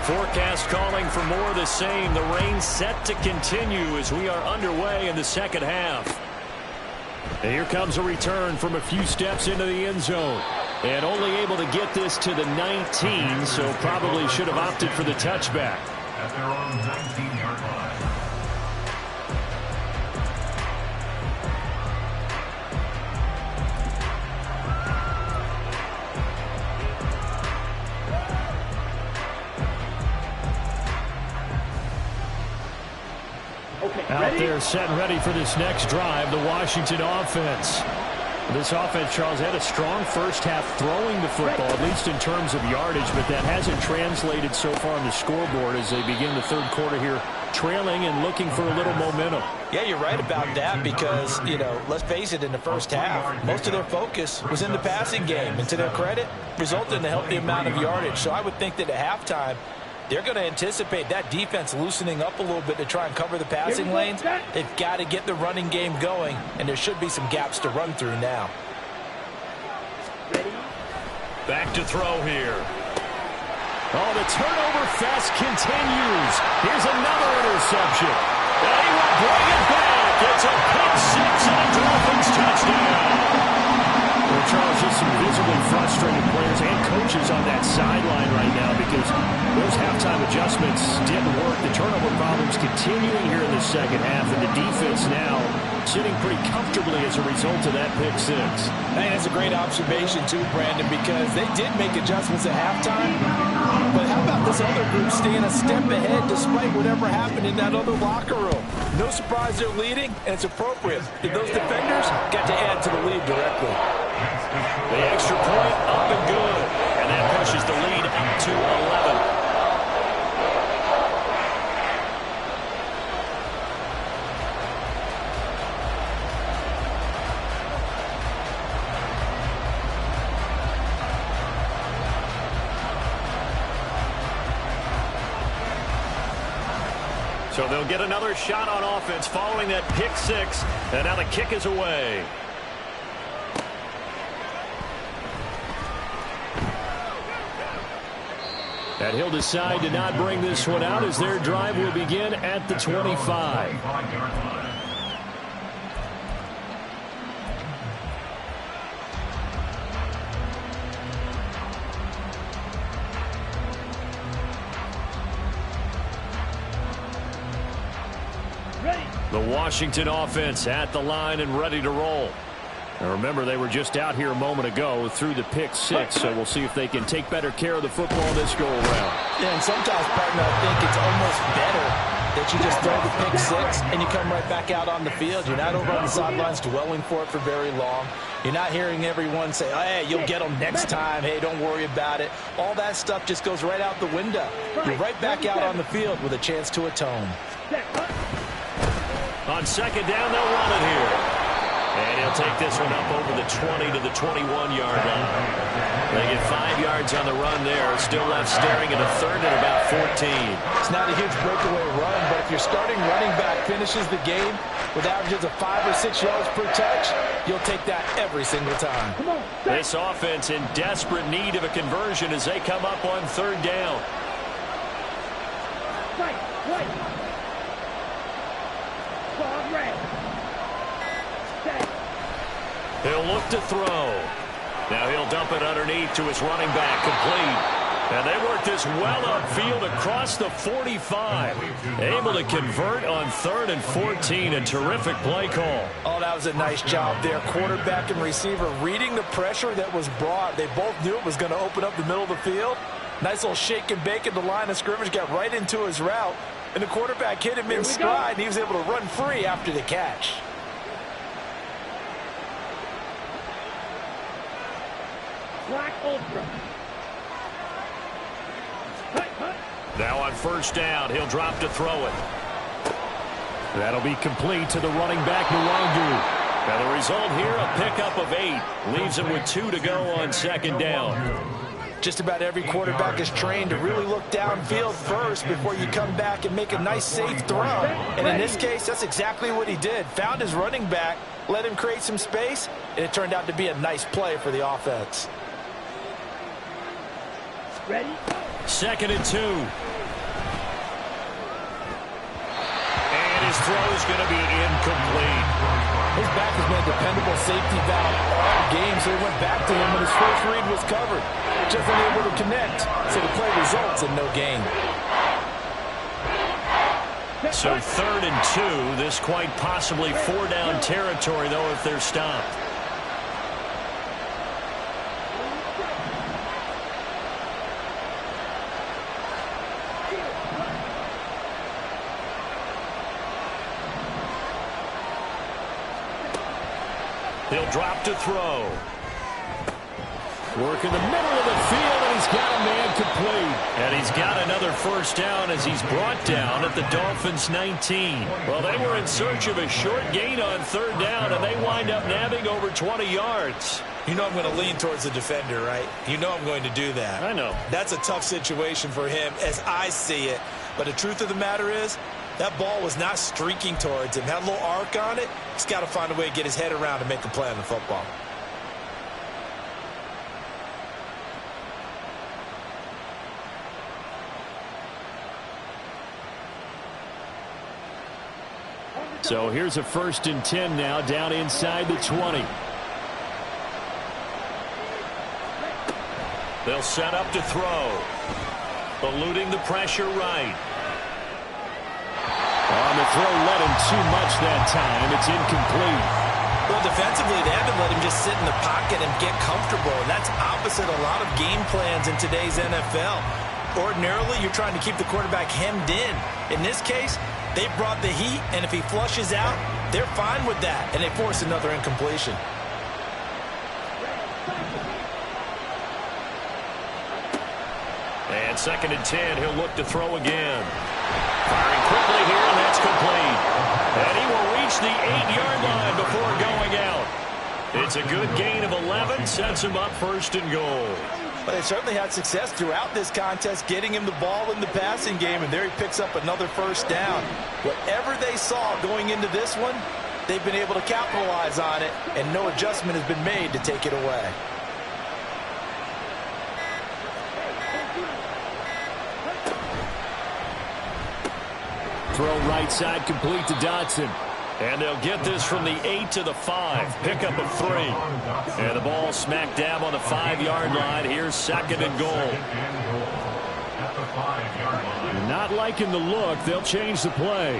Speaker 1: forecast calling for more of the same. The rain set to continue as we are underway in the second half. And here comes a return from a few steps into the end zone. And only able to get this to the 19, so probably should have opted for the touchback.
Speaker 2: At their own 19-yard line.
Speaker 1: Out there set and ready for this next drive, the Washington offense. This offense, Charles, had a strong first half throwing the football, at least in terms of yardage, but that hasn't translated so far on the scoreboard as they begin the third quarter here, trailing and looking for a little momentum.
Speaker 4: Yeah, you're right about that because, you know, let's face it, in the first half, most of their focus was in the passing game. And to their credit, resulted in a healthy amount of yardage. So I would think that at halftime, they're going to anticipate that defense loosening up a little bit to try and cover the passing lanes. They've got to get the running game going, and there should be some gaps to run through now.
Speaker 1: Back to throw here. Oh, the turnover fest continues. Here's another interception. And he will bring it back. It's a pick six and a Dolphins touchdown. Well, Charles, just some visibly frustrated players and coaches on that sideline right now because those halftime adjustments didn't work. The turnover problems continuing here in the second half, and the defense now sitting pretty comfortably as a result of that pick six.
Speaker 4: Hey, that's a great observation too, Brandon, because they did make adjustments at halftime. But how about this other group staying a step ahead despite whatever happened in that other locker room? No surprise they're leading, and it's appropriate. Those defenders got to add to the lead directly.
Speaker 1: The extra point up and good. And that pushes the lead up to 11. So they'll get another shot on offense following that pick six. And now the kick is away. And he'll decide to not bring this one out as their drive will begin at the 25. The Washington offense at the line and ready to roll. Now remember, they were just out here a moment ago through the pick six, so we'll see if they can take better care of the football this go around.
Speaker 4: Yeah, and sometimes, partner, I think it's almost better that you just throw the pick six and you come right back out on the field. You're not over on the sidelines dwelling for it for very long. You're not hearing everyone say, oh, hey, you'll get them next time. Hey, don't worry about it. All that stuff just goes right out the window. You're right back out on the field with a chance to atone.
Speaker 1: On second down, they'll run it here. And he'll take this one up over the 20 to the 21-yard line. They get 5 yards on the run there. Still left staring at a third and about 14.
Speaker 4: It's not a huge breakaway run, but if your starting running back finishes the game with averages of 5 or 6 yards per touch, you'll take that every single time.
Speaker 1: This offense in desperate need of a conversion as they come up on third down.
Speaker 3: Right.
Speaker 1: He'll look to throw. Now he'll dump it underneath to his running back, complete. And they work this well upfield across the 45. Able to convert on 3rd and 14. A terrific play call.
Speaker 4: Oh, that was a nice job there. Quarterback and receiver reading the pressure that was brought. They both knew it was going to open up the middle of the field. Nice little shake and bake at the line of scrimmage. Got right into his route. And the quarterback hit him in stride. And he was able to run free after the catch.
Speaker 3: Black Ultra.
Speaker 1: Now on first down, he'll drop to throw it. That'll be complete to the running back, Nwangu. Now the result here, a pickup of 8. Leaves him with 2 to go on second down.
Speaker 4: Just about every quarterback is trained to really look downfield first before you come back and make a nice, safe throw. And in this case, that's exactly what he did. Found his running back, let him create some space, and it turned out to be a nice play for the offense.
Speaker 3: Ready?
Speaker 1: 2nd and 2. And his throw is going to be incomplete.
Speaker 4: His back has been a dependable safety valve all game, so he went back to him when his first read was covered. Just unable to connect, so the play results in no gain.
Speaker 1: So 3rd and 2. This quite possibly 4-down territory, though, if they're stopped. He'll drop to throw. Work in the middle of the field, and he's got a man complete. And he's got another first down as he's brought down at the Dolphins' 19. Well, they were in search of a short gain on 3rd down, and they wind up nabbing over 20 yards.
Speaker 5: You know I'm going to lean towards the defender, right? You know I'm going to do that.
Speaker 1: I know.
Speaker 5: That's a tough situation for him as I see it. But the truth of the matter is, that ball was not streaking towards him. Had a little arc on it. He's got to find a way to get his head around and make a play on the football.
Speaker 1: So here's a 1st and 10 now down inside the 20. They'll set up to throw. Eluding the pressure right. On the throw, let him too much that time. It's incomplete.
Speaker 5: Well, defensively, they haven't let him just sit in the pocket and get comfortable. And that's opposite a lot of game plans in today's NFL. Ordinarily, you're trying to keep the quarterback hemmed in. In this case, they brought the heat, and if he flushes out, they're fine with that, and they force another incompletion.
Speaker 1: And 2nd and 10, he'll look to throw again. Firing quickly here, and that's complete. And he will reach the 8-yard line before going out. It's a good gain of 11, sets him up 1st and goal.
Speaker 4: But they certainly had success throughout this contest, getting him the ball in the passing game, and there he picks up another 1st down. Whatever they saw going into this one, they've been able to capitalize on it, and no adjustment has been made to take it away.
Speaker 1: Throw right side complete to Dotson. And they'll get this from the 8 to the 5. Pickup of 3. And the ball smack dab on the 5-yard line. Here's 2nd and goal. Not liking the look. They'll change the play.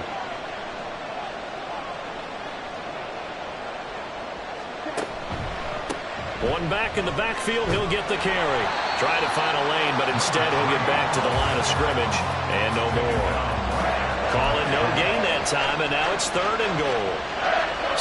Speaker 1: One back in the backfield. He'll get the carry. Try to find a lane, but instead he'll get back to the line of scrimmage. And no more. Call it no gain that time, and now it's 3rd and goal.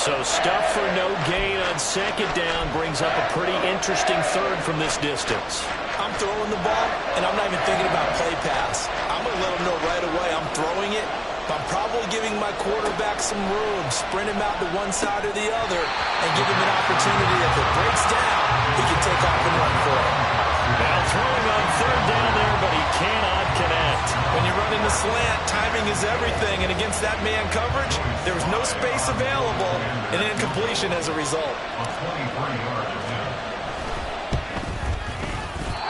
Speaker 1: So stuff for no gain on 2nd down brings up a pretty interesting 3rd from this distance.
Speaker 5: I'm throwing the ball, and I'm not even thinking about play pass. I'm going to let them know right away I'm throwing it, but I'm probably giving my quarterback some room, sprint him out to one side or the other, and give him an opportunity. If it breaks down, he can take off and run for it.
Speaker 1: Now throwing on 3rd down there, but he cannot connect.
Speaker 5: When you're running the slant, timing is everything, and against that man coverage, there was no space available, and incompletion as a result.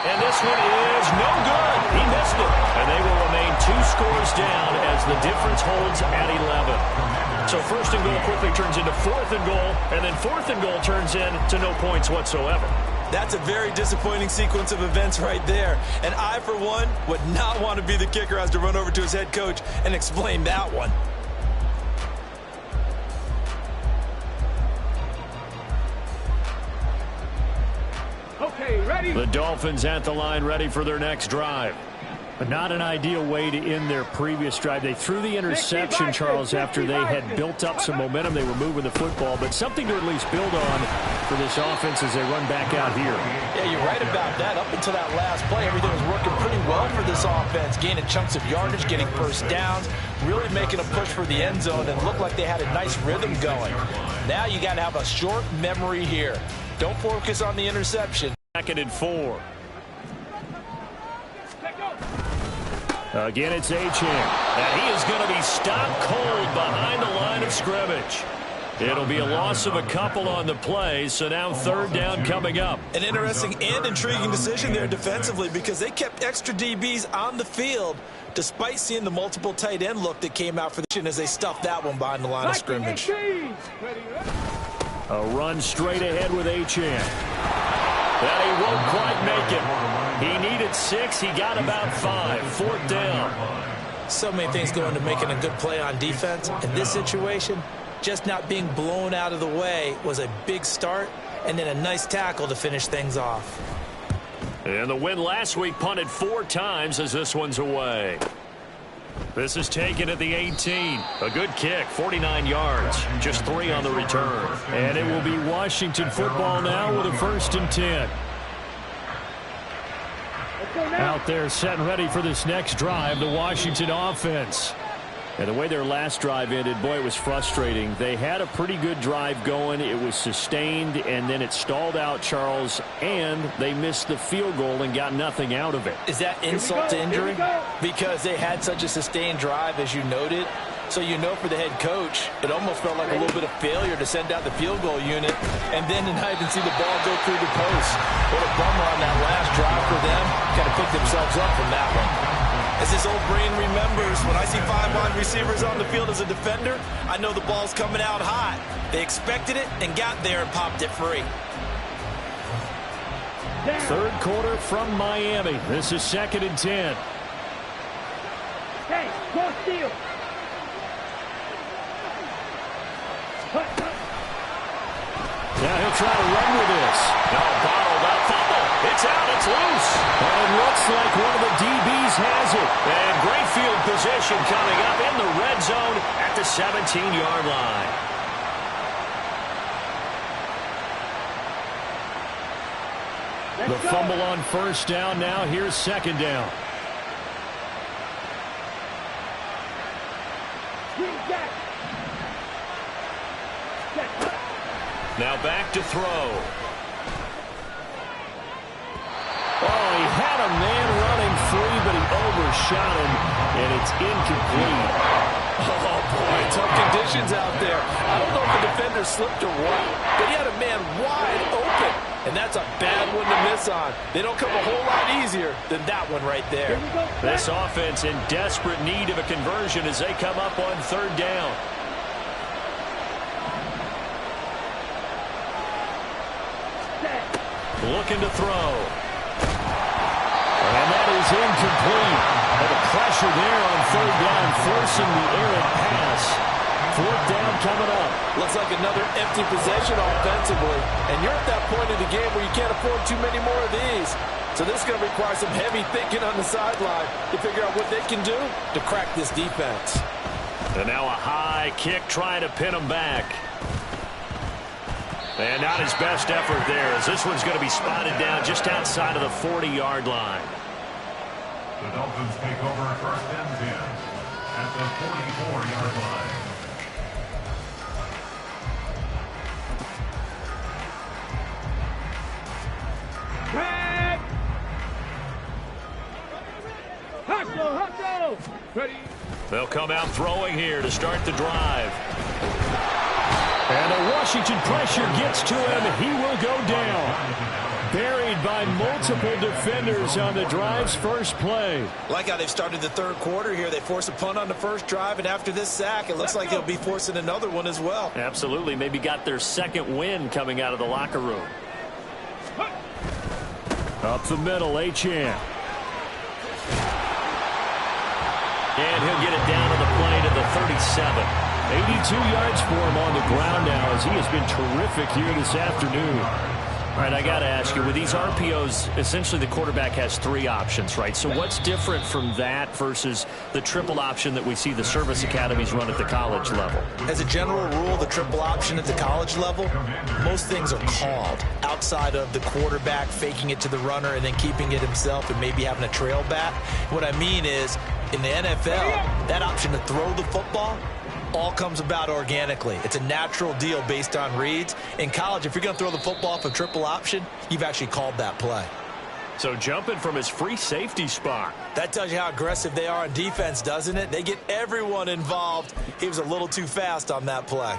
Speaker 1: And this one is no good. He missed it. And they will remain 2 scores down as the difference holds at 11. So 1st and goal quickly turns into 4th and goal, and then 4th and goal turns into no points whatsoever.
Speaker 5: That's a very disappointing sequence of events right there. And I, for one, would not want to be the kicker who has to run over to his head coach and explain that one.
Speaker 3: Okay, ready?
Speaker 1: The Dolphins at the line, ready for their next drive. But not an ideal way to end their previous drive. They threw the interception, Charles, after they had built up some momentum. They were moving the football, but something to at least build on for this offense as they run back out here.
Speaker 4: Yeah, you're right about that. Up until that last play, everything was working pretty well for this offense, gaining chunks of yardage, getting 1st downs, really making a push for the end zone, and looked like they had a nice rhythm going. Now you got to have a short memory here. Don't focus on the interception.
Speaker 1: 2nd and 4. Again, it's Achane. And he is going to be stopped cold behind the line of scrimmage. It'll be a loss of a couple on the play, so now 3rd down coming up.
Speaker 5: An interesting and intriguing decision there defensively because they kept extra DBs on the field despite seeing the multiple tight end look that came out for the as they stuffed that one behind the line of scrimmage.
Speaker 1: A run straight ahead with Achane. That he won't quite make it. He needed 6. He got about 5. 4th down.
Speaker 5: So many things go into making a good play on defense. In this situation, just not being blown out of the way was a big start, and then a nice tackle to finish things off.
Speaker 1: And the win last week punted 4 times as this one's away. This is taken at the 18. A good kick, 49 yards. Just 3 on the return. And it will be Washington football now with a 1st and 10. Out there set and ready for this next drive, the Washington offense. And the way their last drive ended, boy, it was frustrating. They had a pretty good drive going. It was sustained, and then it stalled out, Charles, and they missed the field goal and got nothing out of it.
Speaker 5: Is that insult to injury? Because they had such a sustained drive, as you noted. So you know for the head coach, it almost felt like a little bit of failure to send out the field goal unit and then tonight and see the ball go through the post. What a bummer on that last drive for them. Kind of picked themselves up from that one. As his old brain remembers, when I see 5 wide receivers on the field as a defender, I know the ball's coming out hot. They expected it and got there and popped it free.
Speaker 1: Third quarter from Miami. This is 2nd and 10.
Speaker 3: Hey, go steal.
Speaker 1: Now he'll try to run with this.
Speaker 6: No, bottled up fumble. It's out. It's loose.
Speaker 1: And it looks like one of the DBs has it.
Speaker 6: And great field position coming up in the red zone at the 17-yard line.
Speaker 1: The fumble on first down. Now here's 2nd down.
Speaker 6: Now back to throw.
Speaker 1: Oh, he had a man running free, but he overshot him, and it's incomplete.
Speaker 4: Oh, boy, tough conditions out there. I don't know if the defender slipped or what, but he had a man wide open, and that's a bad one to miss on. They don't come a whole lot easier than that one right there.
Speaker 1: This offense in desperate need of a conversion as they come up on 3rd down. Looking to throw. And that is incomplete. And the pressure there on 3rd down, forcing the errant pass. 4th down coming up.
Speaker 4: Looks like another empty possession offensively. And you're at that point in the game where you can't afford too many more of these. So this is going to require some heavy thinking on the sideline to figure out what they can do to crack this defense.
Speaker 1: And now a high kick trying to pin them back. And not his best effort there, as this one's going to be spotted down just outside of the 40-yard line.
Speaker 2: The Dolphins take over 1st and 10 at the 44-yard line.
Speaker 3: Hustle! Ready?
Speaker 1: They'll come out throwing here to start the drive. And the Washington pressure gets to him. He will go down. Buried by multiple defenders on the drive's first play.
Speaker 4: Like how they've started the 3rd quarter here. They force a punt on the first drive, and after this sack, it looks like they'll be forcing another one as well.
Speaker 1: Absolutely. Maybe got their 2nd win coming out of the locker room. Up the middle, Achane. And he'll get it down to the play to the 37. 82 yards for him on the ground now, as he has been terrific here this afternoon. All right, I got to ask you, with these RPOs, essentially the quarterback has 3 options, right? So what's different from that versus the triple option that we see the service academies run at the college level?
Speaker 5: As a general rule, the triple option at the college level, most things are called outside of the quarterback faking it to the runner and then keeping it himself and maybe having a trail back. What I mean is, in the NFL, that option to throw the football all comes about organically. It's a natural deal based on reads. In college, if you're going to throw the football off a triple option, you've actually called that play.
Speaker 1: So jumping from his free safety spot.
Speaker 5: That tells you how aggressive they are on defense, doesn't it? They get everyone involved. He was a little too fast on that play.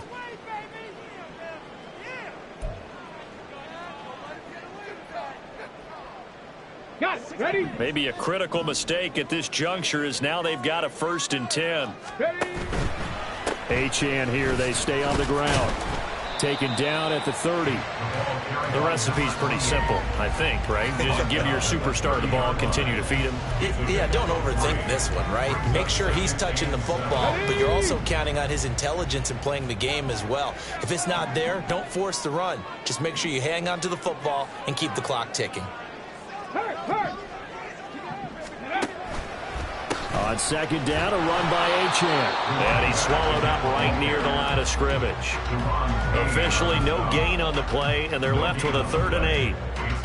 Speaker 3: Got it. Ready?
Speaker 1: Maybe a critical mistake at this juncture, as now they've got a 1st and 10.
Speaker 3: Ready?
Speaker 1: Achane here, they stay on the ground. Taken down at the 30. The recipe's pretty simple, I think, right? Just give your superstar the ball, continue to feed him.
Speaker 5: Yeah, don't overthink this one, right? Make sure he's touching the football, but you're also counting on his intelligence in playing the game as well. If it's not there, don't force the run. Just make sure you hang on to the football and keep the clock ticking.
Speaker 3: Hurt!
Speaker 1: On 2nd down, a run by Achane. And he's swallowed up right near the line of scrimmage. Officially no gain on the play, and they're left with a 3rd and 8.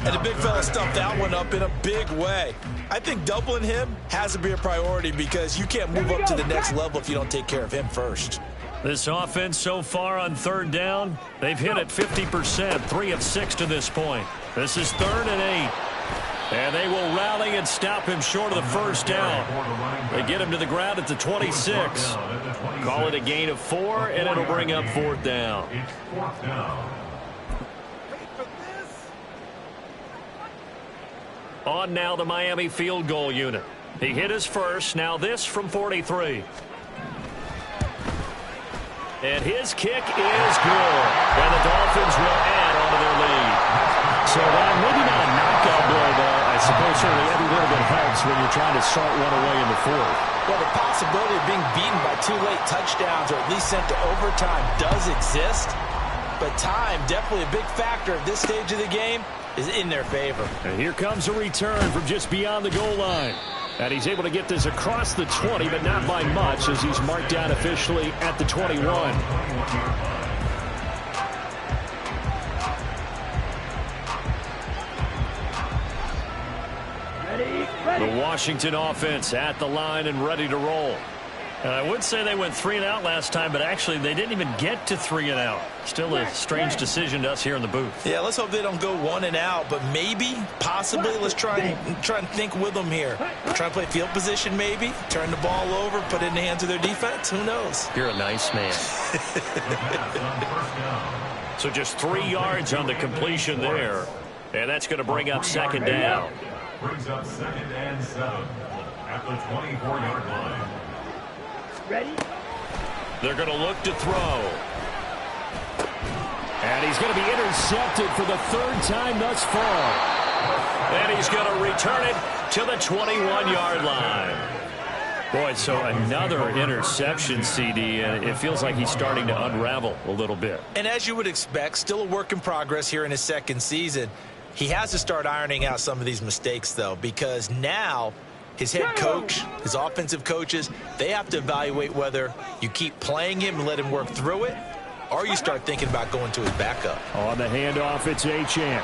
Speaker 4: And the big fella stuffed that one up in a big way. I think doubling him has to be a priority because you can't move up to the next level if you don't take care of him first.
Speaker 1: This offense so far on 3rd down, they've hit it 50%, 3 of 6 to this point. This is 3rd and 8. And they will rally and stop him short of the 1st down. They get him to the ground at the 26. Call it a gain of 4, and it'll bring up 4th down.
Speaker 2: It's 4th down.
Speaker 1: On now the Miami field goal unit. He hit his first, now this from 43. And his kick is good. And the Dolphins will add on to their lead. So that maybe not a knockout touchdown blow, though. I suppose certainly every little bit helps when you're trying to start one away in the fourth.
Speaker 4: Well, the possibility of being beaten by 2 late touchdowns or at least sent to overtime does exist. But time, definitely a big factor at this stage of the game, is in their favor.
Speaker 1: And here comes a return from just beyond the goal line. And he's able to get this across the 20, but not by much, as he's marked down officially at the 21. The Washington offense at the line and ready to roll. And I would say they went 3 and out last time, but actually they didn't even get to 3 and out. Still a strange decision to us here in the booth.
Speaker 4: Yeah, let's hope they don't go 1 and out, but maybe, possibly, let's try and think with them here. Try and play field position maybe, turn the ball over, put it in the hands of their defense. Who knows?
Speaker 1: You're a nice man. So just 3 yards on the completion there, and that's going to bring up second down.
Speaker 2: Brings up 2nd and 7 at the 24-yard line.
Speaker 3: Ready?
Speaker 1: They're going to look to throw. And he's going to be intercepted for the 3rd time thus far. And he's going to return it to the 21-yard line. Boy, so another interception, CD, and it feels like he's starting to unravel a little bit.
Speaker 4: And as you would expect, still a work in progress here in his 2nd season. He has to start ironing out some of these mistakes, though, because now his head coach, his offensive coaches, they have to evaluate whether you keep playing him and let him work through it, or you start thinking about going to his backup.
Speaker 1: On the handoff, it's Achane.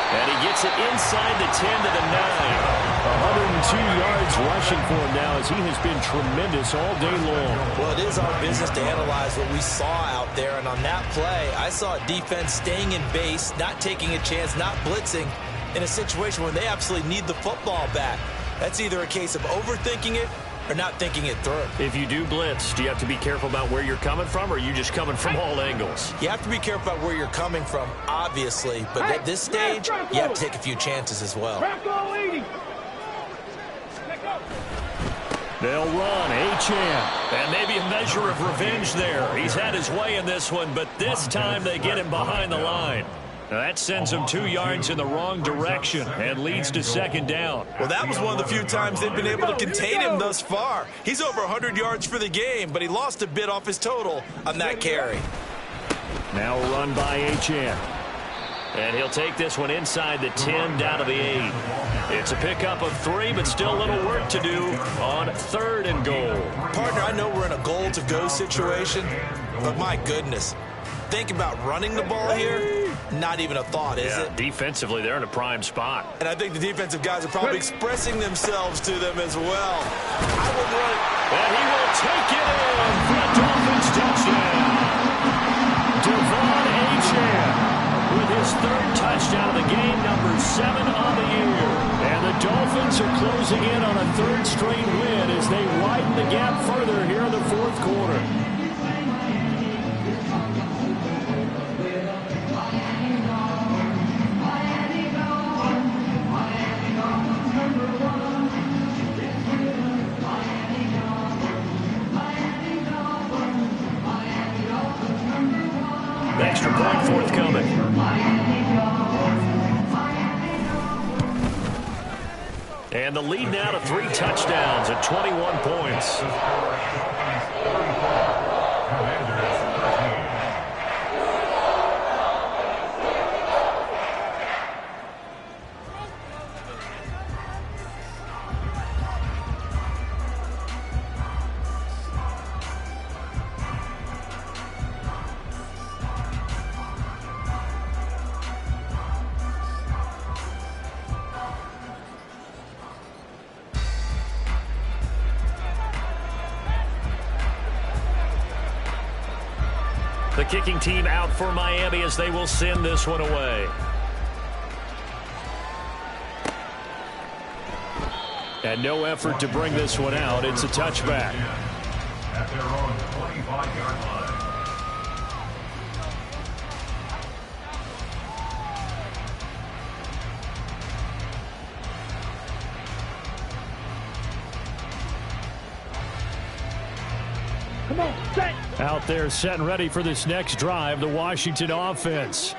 Speaker 1: And he gets it inside the 10 to the 9. 102 yards rushing for him now, as he has been tremendous all day long.
Speaker 4: Well, it is our business to analyze what we saw out there, and on that play, I saw a defense staying in base, not taking a chance, not blitzing, in a situation where they absolutely need the football back. That's either a case of overthinking it or not thinking it through.
Speaker 1: If you do blitz, do you have to be careful about where you're coming from, or are you just coming from all angles?
Speaker 4: You have to be careful about where you're coming from, obviously, but at this stage, you have to take a few chances as well.
Speaker 1: They'll run, Achane. And maybe a measure of revenge there. He's had his way in this one, but this time they get him behind the line. Now that sends him 2 yards in the wrong direction and leads to second down.
Speaker 4: Well, that was one of the few times they've been able to contain him thus far. He's over 100 yards for the game, but he lost a bit off his total on that carry.
Speaker 1: Now a run by Achane. And he'll take this one inside the 10 down to the 8. It's a pickup of 3, but still a little work to do on 3rd and goal.
Speaker 4: Partner, I know we're in a goal-to-go situation, but my goodness. Think about running the ball here. Not even a thought, is it?
Speaker 1: Defensively, they're in a prime spot.
Speaker 4: And I think the defensive guys are probably expressing themselves to them as well. I would run it.
Speaker 1: And he will take it in for a Dolphins touchdown. Devon Achane with his 3rd touchdown of the game, number 7 on the year. And the Dolphins are closing in on a 3rd straight win as they widen the gap further here in the 4th quarter. Extra point forthcoming. And the lead now to 3 touchdowns at 21 points. The kicking team out for Miami as they will send this one away. And no effort to bring this one out. It's a touchback.
Speaker 2: At their own 25-yard line.
Speaker 3: Come on, set.
Speaker 1: Out there set and ready for this next drive, the Washington offense.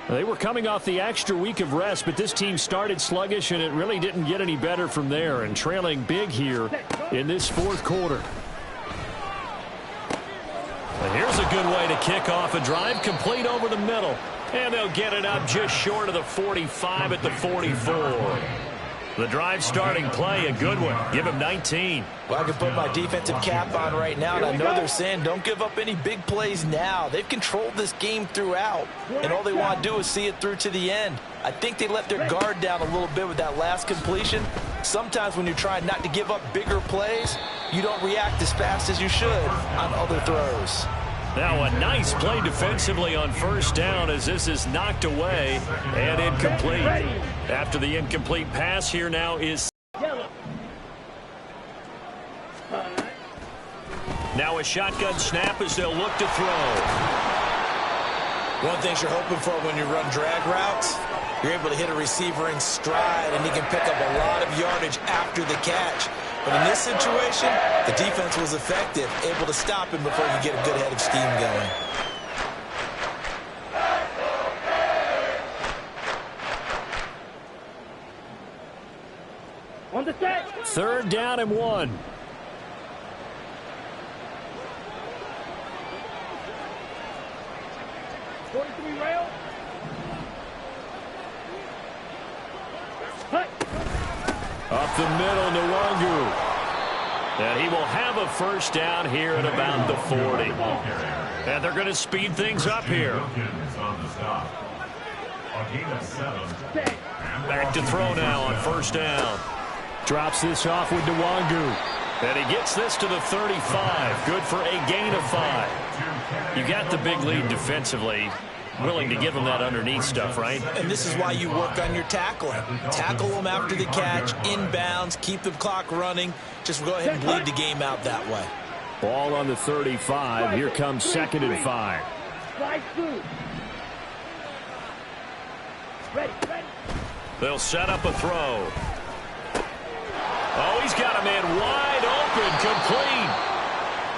Speaker 1: They were coming off the extra week of rest, but this team started sluggish, and it really didn't get any better from there, and trailing big here in this fourth quarter. And here's a good way to kick off a drive, complete over the middle. And they'll get it up just short of the 45 at the 44. The drive starting play, a good one. Give him 19.
Speaker 4: Well, I can put my defensive cap on right now, and I know they're saying don't give up any big plays now. They've controlled this game throughout, and all they want to do is see it through to the end. I think they let their guard down a little bit with that last completion. Sometimes when you're trying not to give up bigger plays, you don't react as fast as you should on other throws.
Speaker 1: Now a nice play defensively on first down as this is knocked away and incomplete. After the incomplete pass, here now is now a shotgun snap as they'll look to throw.
Speaker 5: One thing you're hoping for when you run drag routes, you're able to hit a receiver in stride and he can pick up a lot of yardage after the catch. But in this situation, the defense was effective, able to stop him before you get a good head of steam going.
Speaker 3: On the set.
Speaker 1: 3rd down and 1.
Speaker 3: Rail.
Speaker 1: Up the middle, Nwangu. And he will have a first down here at about the 40. And they're going to speed things up here. Back to throw now on first down. Drops this off with Nwangu. And he gets this to the 35. Good for a gain of 5. You got the big lead defensively. Willing to give them that underneath stuff, right?
Speaker 5: And this is why you work on your tackling. Tackle them after the catch, inbounds, keep the clock running. Just go ahead and bleed the game out that way.
Speaker 1: Ball on the 35. Here comes 2nd and 5. They'll set up a throw. Oh, he's got a man wide open, complete.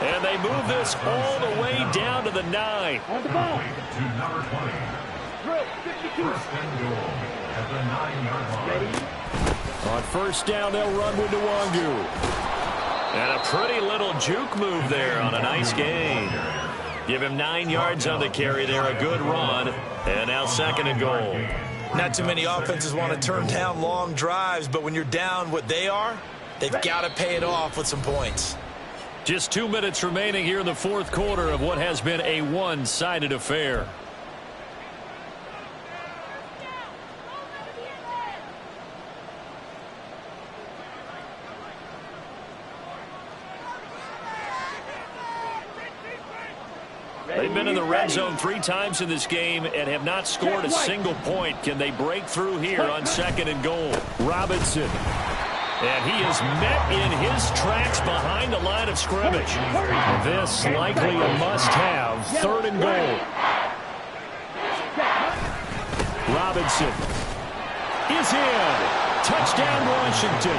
Speaker 1: And they move this all the way down to the 9.
Speaker 3: On the ball.
Speaker 2: To number 20. First and goal at the 9-yard line.
Speaker 1: On first down, they'll run with Nwangu. And a pretty little juke move there on a nice gain. Give him 9 yards on the carry there, a good run. And now 2nd and goal.
Speaker 5: Not too many offenses want to turn down long drives, but when you're down what they are, they've got to pay it off with some points.
Speaker 1: Just 2 minutes remaining here in the fourth quarter of what has been a one-sided affair. They've been in the red zone 3 times in this game and have not scored a single point. Can they break through here on 2nd and goal? Robinson. And he is met in his tracks behind the line of scrimmage. This likely a must-have. 3rd and goal. Robinson is in. Touchdown, Washington.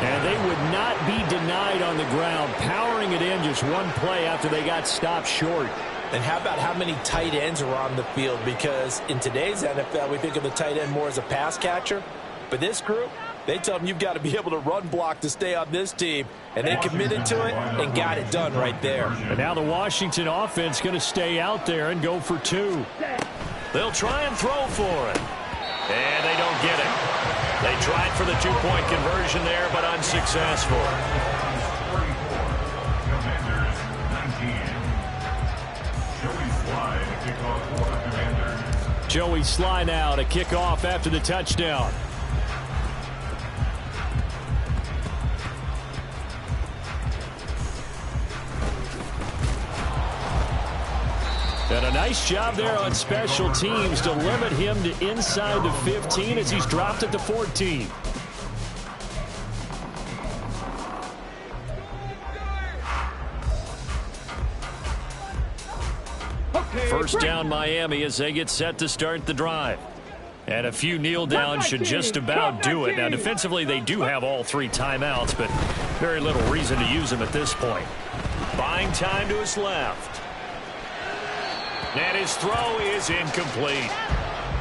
Speaker 1: And they would not be denied on the ground, powering it in just one play after they got stopped short.
Speaker 4: And how about how many tight ends are on the field? Because in today's NFL, we think of the tight end more as a pass catcher. But this group, they tell them you've got to be able to run block to stay on this team. And they committed to it and got it done right there.
Speaker 1: And now the Washington offense going to stay out there and go for 2. They'll try and throw for it. And they don't get it. They tried for the 2-point conversion there, but unsuccessful. Joey Sly now to kick off after the touchdown. And a nice job there on special teams to limit him to inside the 15 as he's dropped at the 14. First down Miami as they get set to start the drive. And a few kneel downs should just about do it. Now defensively they do have all 3 timeouts, but very little reason to use them at this point. Buying time to his left. And his throw is incomplete.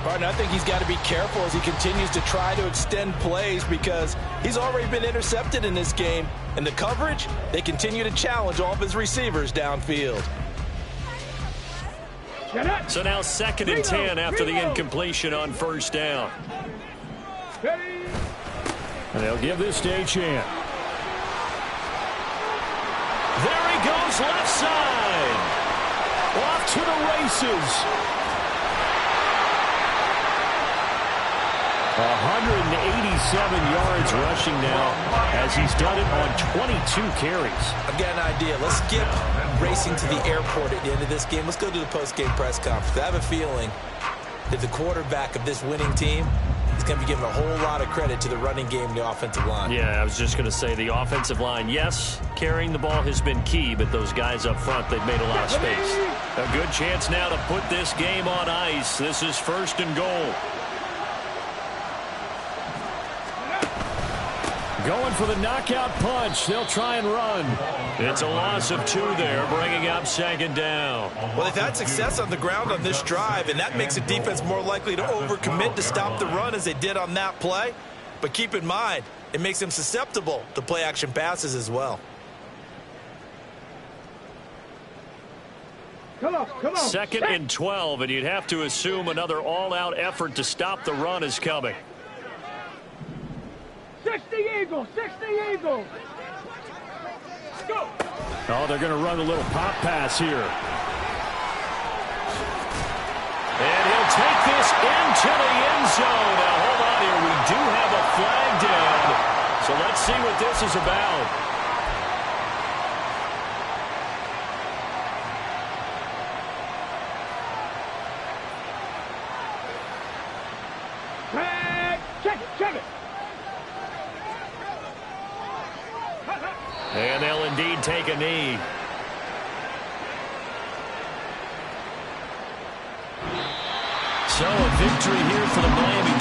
Speaker 4: Right, and I think he's got to be careful as he continues to try to extend plays because he's already been intercepted in this game. And the coverage, they continue to challenge all of his receivers downfield.
Speaker 1: So now 2nd and 10 after the incompletion on first down. And they'll give this to Achane. There he goes, left side. Off to the races. 187 yards rushing now as he's done it on 22 carries.
Speaker 4: I've got an idea. Let's skip racing to the airport at the end of this game. Let's go to the post-game press conference. I have a feeling that the quarterback of this winning team is going to be given a whole lot of credit to the running game and the offensive line.
Speaker 1: Yeah, I was just going to say the offensive line, yes, carrying the ball has been key, but those guys up front, they've made a lot of space. A good chance now to put this game on ice. This is 1st and goal. Going for the knockout punch. They'll try and run. It's a loss of 2 there, bringing up 2nd down.
Speaker 4: Well, they've had success on the ground on this drive, and that makes a defense more likely to overcommit to stop the run as they did on that play. But keep in mind, it makes them susceptible to play-action passes as well.
Speaker 3: Come on.
Speaker 1: 2nd and 12, and you'd have to assume another all-out effort to stop the run is coming.
Speaker 3: 60 Eagles, 60 Eagles. Go.
Speaker 1: Oh, they're going to run a little pop pass here. And he'll take this into the end zone. Now, hold on here. We do have a flag down. So let's see what this is about.
Speaker 3: Check it.
Speaker 1: And they'll indeed take a knee. So a victory here for the Miami